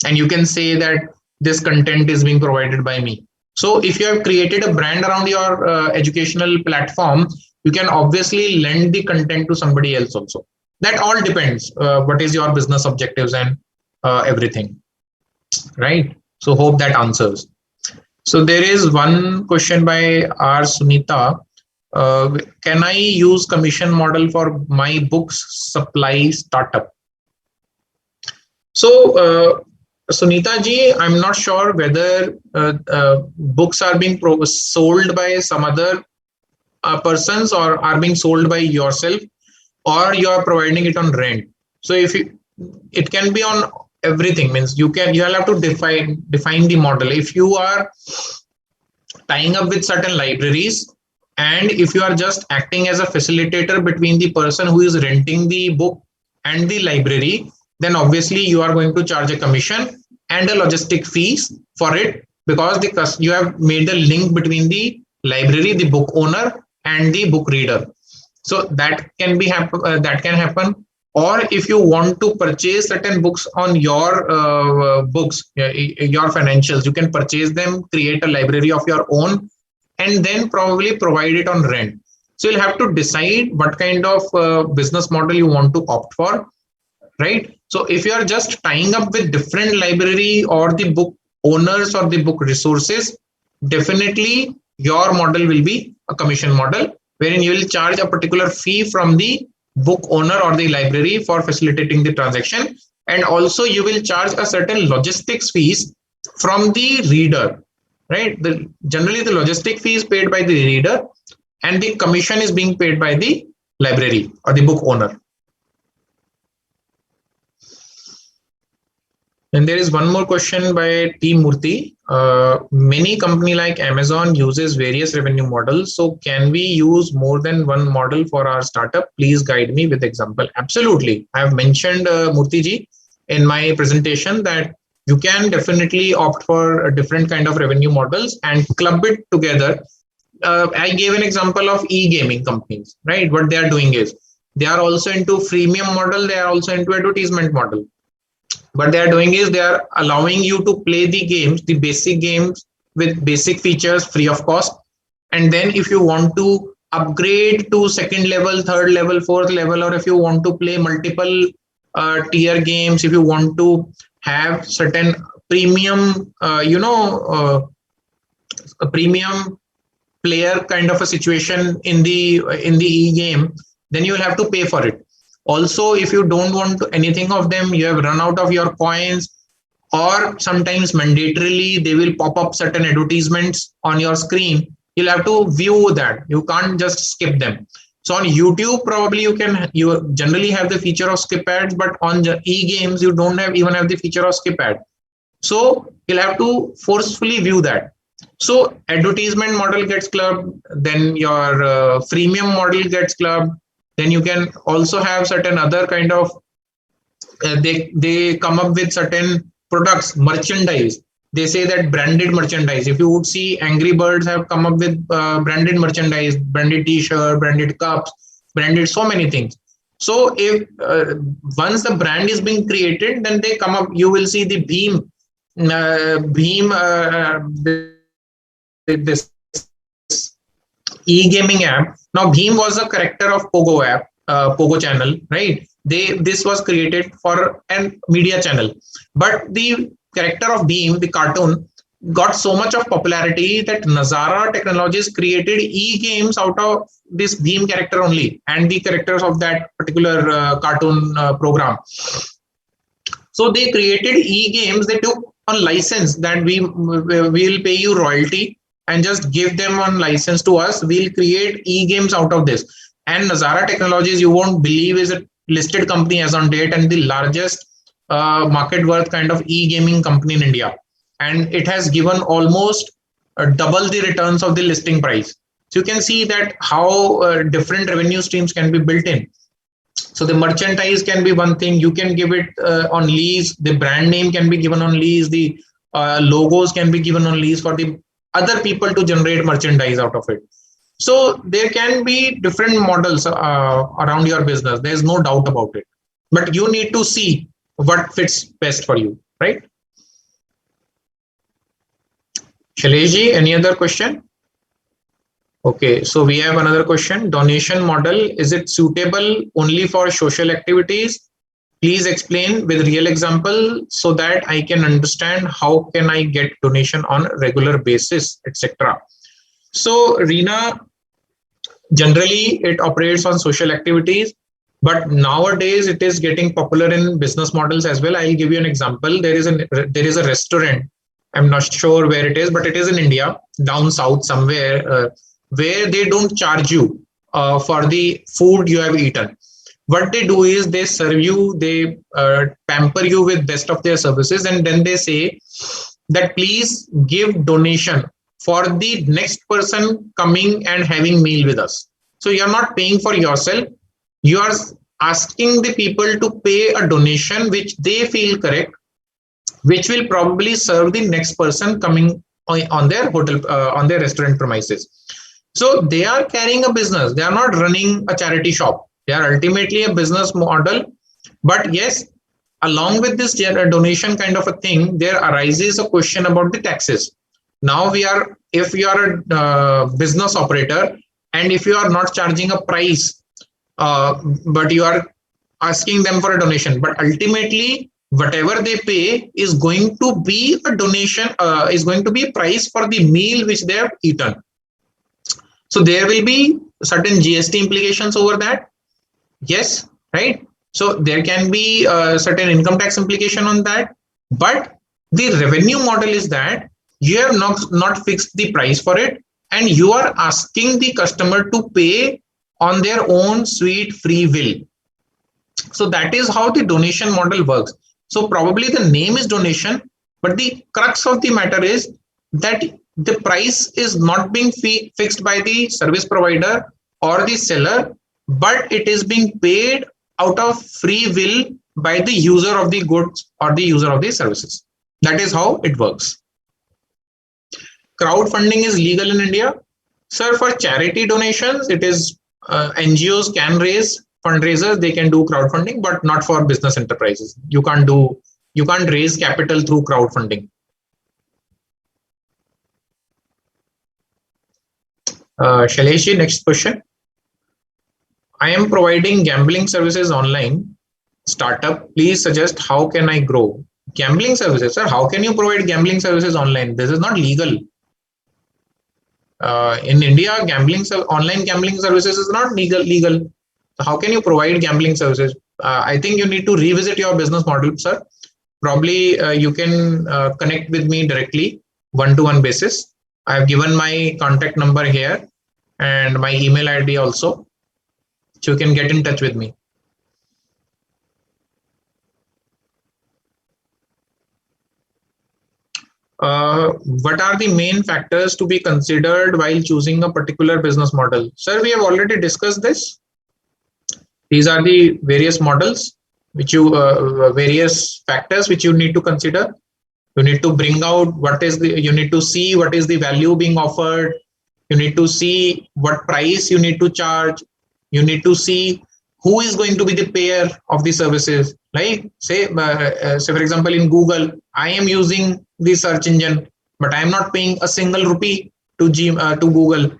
and you can say that this content is being provided by me. So if you have created a brand around your educational platform, you can obviously lend the content to somebody else also. That all depends what is your business objectives and everything, right? So hope that answers. So there is one question by R. Sunita. Can I use commission model for my books supply startup? So Sunita ji, I'm not sure whether books are being sold by some other persons or are being sold by yourself, or you are providing it on rent. So if it can be on everything, means you'll have to define the model. If you are tying up with certain libraries, and if you are just acting as a facilitator between the person who is renting the book and the library, then obviously you are going to charge a commission and a logistic fees for it, because you have made a link between the library, the book owner, and the book reader. So that can happen. Or if you want to purchase certain books on your your financials, you can purchase them, create a library of your own, and then probably provide it on rent. So you'll have to decide what kind of business model you want to opt for, right? So if you are just tying up with different library or the book owners or the book resources, definitely your model will be a commission model, wherein you will charge a particular fee from the book owner or the library for facilitating the transaction, and also you will charge a certain logistics fees from the reader, right? Generally the logistic fee is paid by the reader, and the commission is being paid by the library or the book owner. And there is one more question by T. Murthy. Many company like Amazon uses various revenue models. So can we use more than one model for our startup? Please guide me with example. Absolutely. I have mentioned Murthy ji in my presentation that you can definitely opt for a different kind of revenue models and club it together. I gave an example of e-gaming companies, right? What they are doing is they are also into freemium model. They are also into advertisement model. What they are doing is they are allowing you to play the games, the basic games with basic features free of cost. And then if you want to upgrade to second level, third level, fourth level, or if you want to play multiple tier games, if you want to have certain premium, a premium player kind of a situation in the e-game, then you will have to pay for it. Also, if you don't want anything of them, you have run out of your coins, or sometimes mandatorily they will pop up certain advertisements on your screen. You'll have to view that. You can't just skip them. So on YouTube, probably you generally have the feature of skip ads, but on e-games, you don't even have the feature of skip ad. So you'll have to forcefully view that. So advertisement model gets clubbed, then your freemium model gets clubbed. Then you can also have certain other kind of, they come up with certain products, merchandise. They say that branded merchandise. If you would see, Angry Birds have come up with branded merchandise, branded t-shirt, branded cups, branded so many things. So if once the brand is being created, then they come up, you will see the this e-gaming app. Now Bheem was a character of Pogo app, Pogo channel, right? This was created for a media channel, but the character of Bheem, the cartoon, got so much of popularity that Nazara Technologies created e-games out of this Bhim character only and the characters of that particular cartoon program. So they created e-games. They took on license that we will pay you royalty and just give them on license to us. We'll create e-games out of this. And Nazara Technologies, you won't believe, is a listed company as on date and the largest market worth kind of e-gaming company in India. And it has given almost double the returns of the listing price. So you can see that how different revenue streams can be built in. So the merchandise can be one thing. You can give it on lease. The brand name can be given on lease. The logos can be given on lease for the other people to generate merchandise out of it. So there can be different models around your business. There's no doubt about it. But you need to see what fits best for you, right? Shailesh, any other question? Okay, so we have another question. Donation model, is it suitable only for social activities? Please explain with real example so that I can understand how can I get donation on a regular basis, etc. So Reena, generally it operates on social activities, but nowadays it is getting popular in business models as well. I'll give you an example. There is a restaurant. I'm not sure where it is, but it is in India, down south somewhere, where they don't charge you for the food you have eaten. What they do is they serve you, they pamper you with best of their services, and then they say that please give donation for the next person coming and having meal with us. So you're not paying for yourself, you are asking the people to pay a donation which they feel correct, which will probably serve the next person coming on their hotel, on their restaurant premises. So they are carrying a business. They are not running a charity shop. They are ultimately a business model. But yes, along with this donation kind of a thing, there arises a question about the taxes. Now if you are a business operator and if you are not charging a price, but you are asking them for a donation, but ultimately whatever they pay is going to be a donation, is going to be a price for the meal which they have eaten. So there will be certain GST implications over that. Yes, right. So there can be a certain income tax implication on that. But the revenue model is that you have not fixed the price for it, and you are asking the customer to pay on their own sweet free will. So that is how the donation model works. So probably the name is donation, but the crux of the matter is that the price is not being fixed by the service provider or the seller, but it is being paid out of free will by the user of the goods or the user of the services. That is how it works. Crowdfunding is legal in India. Sir, for charity donations, it is NGOs can raise fundraisers, they can do crowdfunding, but not for business enterprises. You can't raise capital through crowdfunding. Shailesh, next question. I am providing gambling services online. Startup, please suggest how can I grow? Gambling services, sir, how can you provide gambling services online? This is not legal. In India, online gambling services is not legal. How can you provide gambling services? I think you need to revisit your business model, sir. Probably you can connect with me directly, one-to-one basis. I have given my contact number here and my email ID also. So you can get in touch with me. What are the main factors to be considered while choosing a particular business model? Sir, we have already discussed this. These are the various models which various factors which you need to consider. You need to bring out you need to see what is the value being offered. You need to see what price you need to charge. You need to see who is going to be the payer of the services. Like say for example, in Google, I am using the search engine, but I am not paying a single rupee to Google,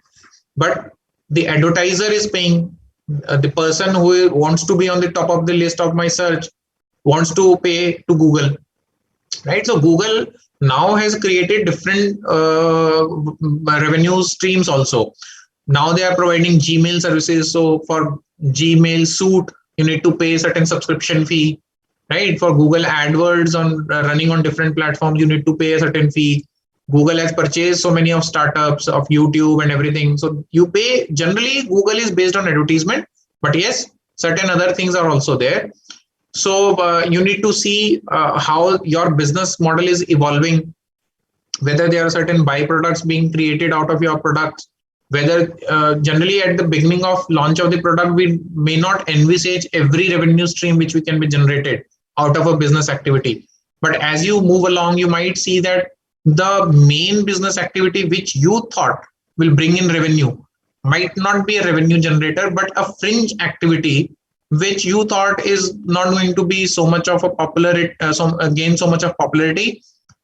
but the advertiser is paying. The person who wants to be on the top of the list of my search wants to pay to Google, right? So Google now has created different revenue streams also. Now they are providing Gmail services. So for Gmail Suite, you need to pay certain subscription fee, right? For Google AdWords on running on different platforms, you need to pay a certain fee. Google has purchased so many of startups of YouTube and everything. So you pay, generally Google is based on advertisement, but yes, certain other things are also there. So you need to see how your business model is evolving, whether there are certain byproducts being created out of your products, whether generally at the beginning of launch of the product, we may not envisage every revenue stream which we can be generated out of a business activity. But as you move along, you might see that the main business activity which you thought will bring in revenue might not be a revenue generator, but a fringe activity which you thought is not going to be so much of a popular, gain so much of popularity,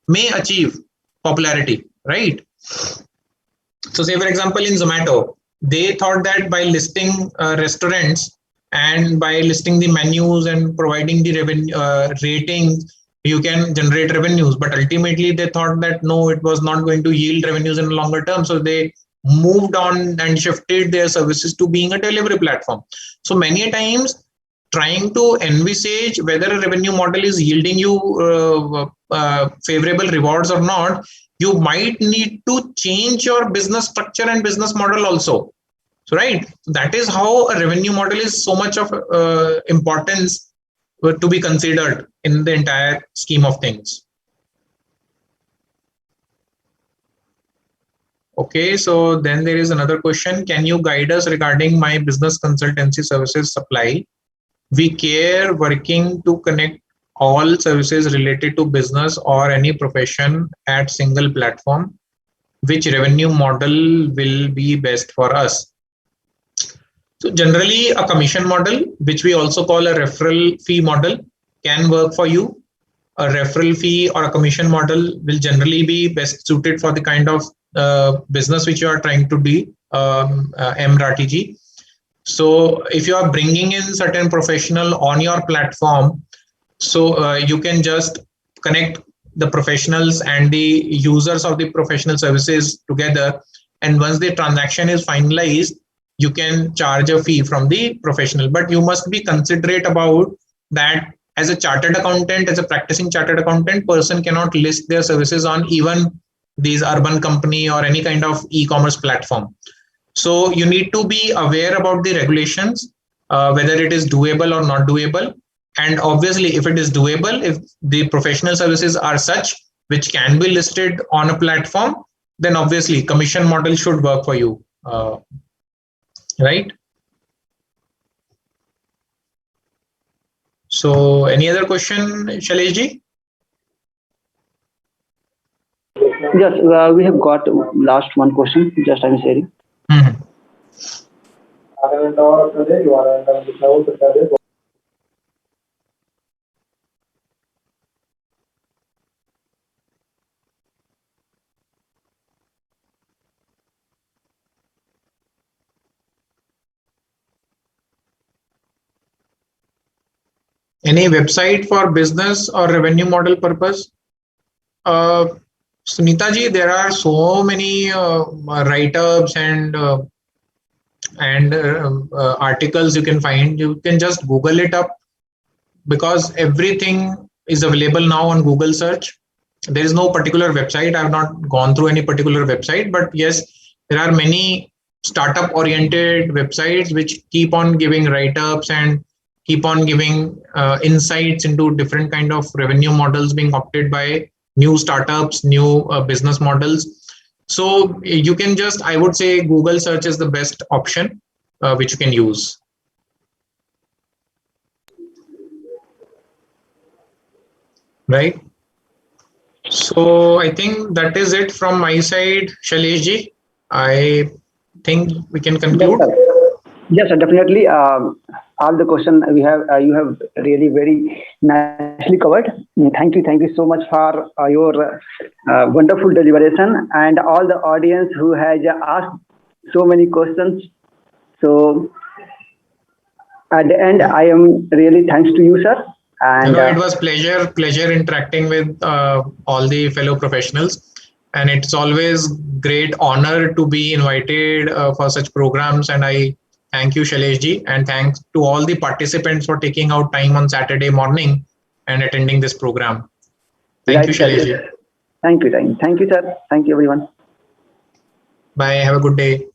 may achieve popularity, right? So say for example in Zomato, they thought that by listing restaurants and by listing the menus and providing the revenue ratings, you can generate revenues. But ultimately they thought that no, it was not going to yield revenues in the longer term. So they moved on and shifted their services to being a delivery platform. So many times trying to envisage whether a revenue model is yielding you favorable rewards or not, you might need to change your business structure and business model also. So right, that is how a revenue model is so much of importance to be considered in the entire scheme of things. Okay, so then there is another question. Can you guide us regarding my business consultancy services supply? We care working to connect all services related to business or any profession at single platform. Which revenue model will be best for us? So generally a commission model, which we also call a referral fee model, can work for you. A referral fee or a commission model will generally be best suited for the kind of business which you are trying to do, MRTG. So if you are bringing in certain professional on your platform, so you can just connect the professionals and the users of the professional services together. And once the transaction is finalized, you can charge a fee from the professional. But you must be considerate about that. As a chartered accountant, as a practicing chartered accountant, person cannot list their services on even these urban company or any kind of e-commerce platform. So you need to be aware about the regulations, whether it is doable or not doable. And obviously, if it is doable, if the professional services are such which can be listed on a platform, then obviously commission model should work for you, right? So any other question, Shailesh? Yes, we have got last one question. Just I'm sharing. Any website for business or revenue model purpose? Sunita ji, there are so many write-ups and articles you can find. You can just Google it up, because everything is available now on Google search. There is no particular website. I have not gone through any particular website, but yes, there are many startup oriented websites which keep on giving write-ups and keep on giving insights into different kind of revenue models being opted by new startups, new business models. So you can just, I would say Google search is the best option which you can use. Right. So I think that is it from my side, Shailesh ji. I think we can conclude. Yes, sir, definitely. All the questions we have, you have really very nicely covered. Thank you so much for your wonderful deliberation, and all the audience who has asked so many questions. So at the end, I am really thanks to you, sir, And It was pleasure interacting with all the fellow professionals, and it's always great honor to be invited for such programs. And I thank you, Shailesh ji, and thanks to all the participants for taking out time on Saturday morning and attending this program. Thank you, Shailesh ji. Thank you, sir. Thank you, everyone. Bye. Have a good day.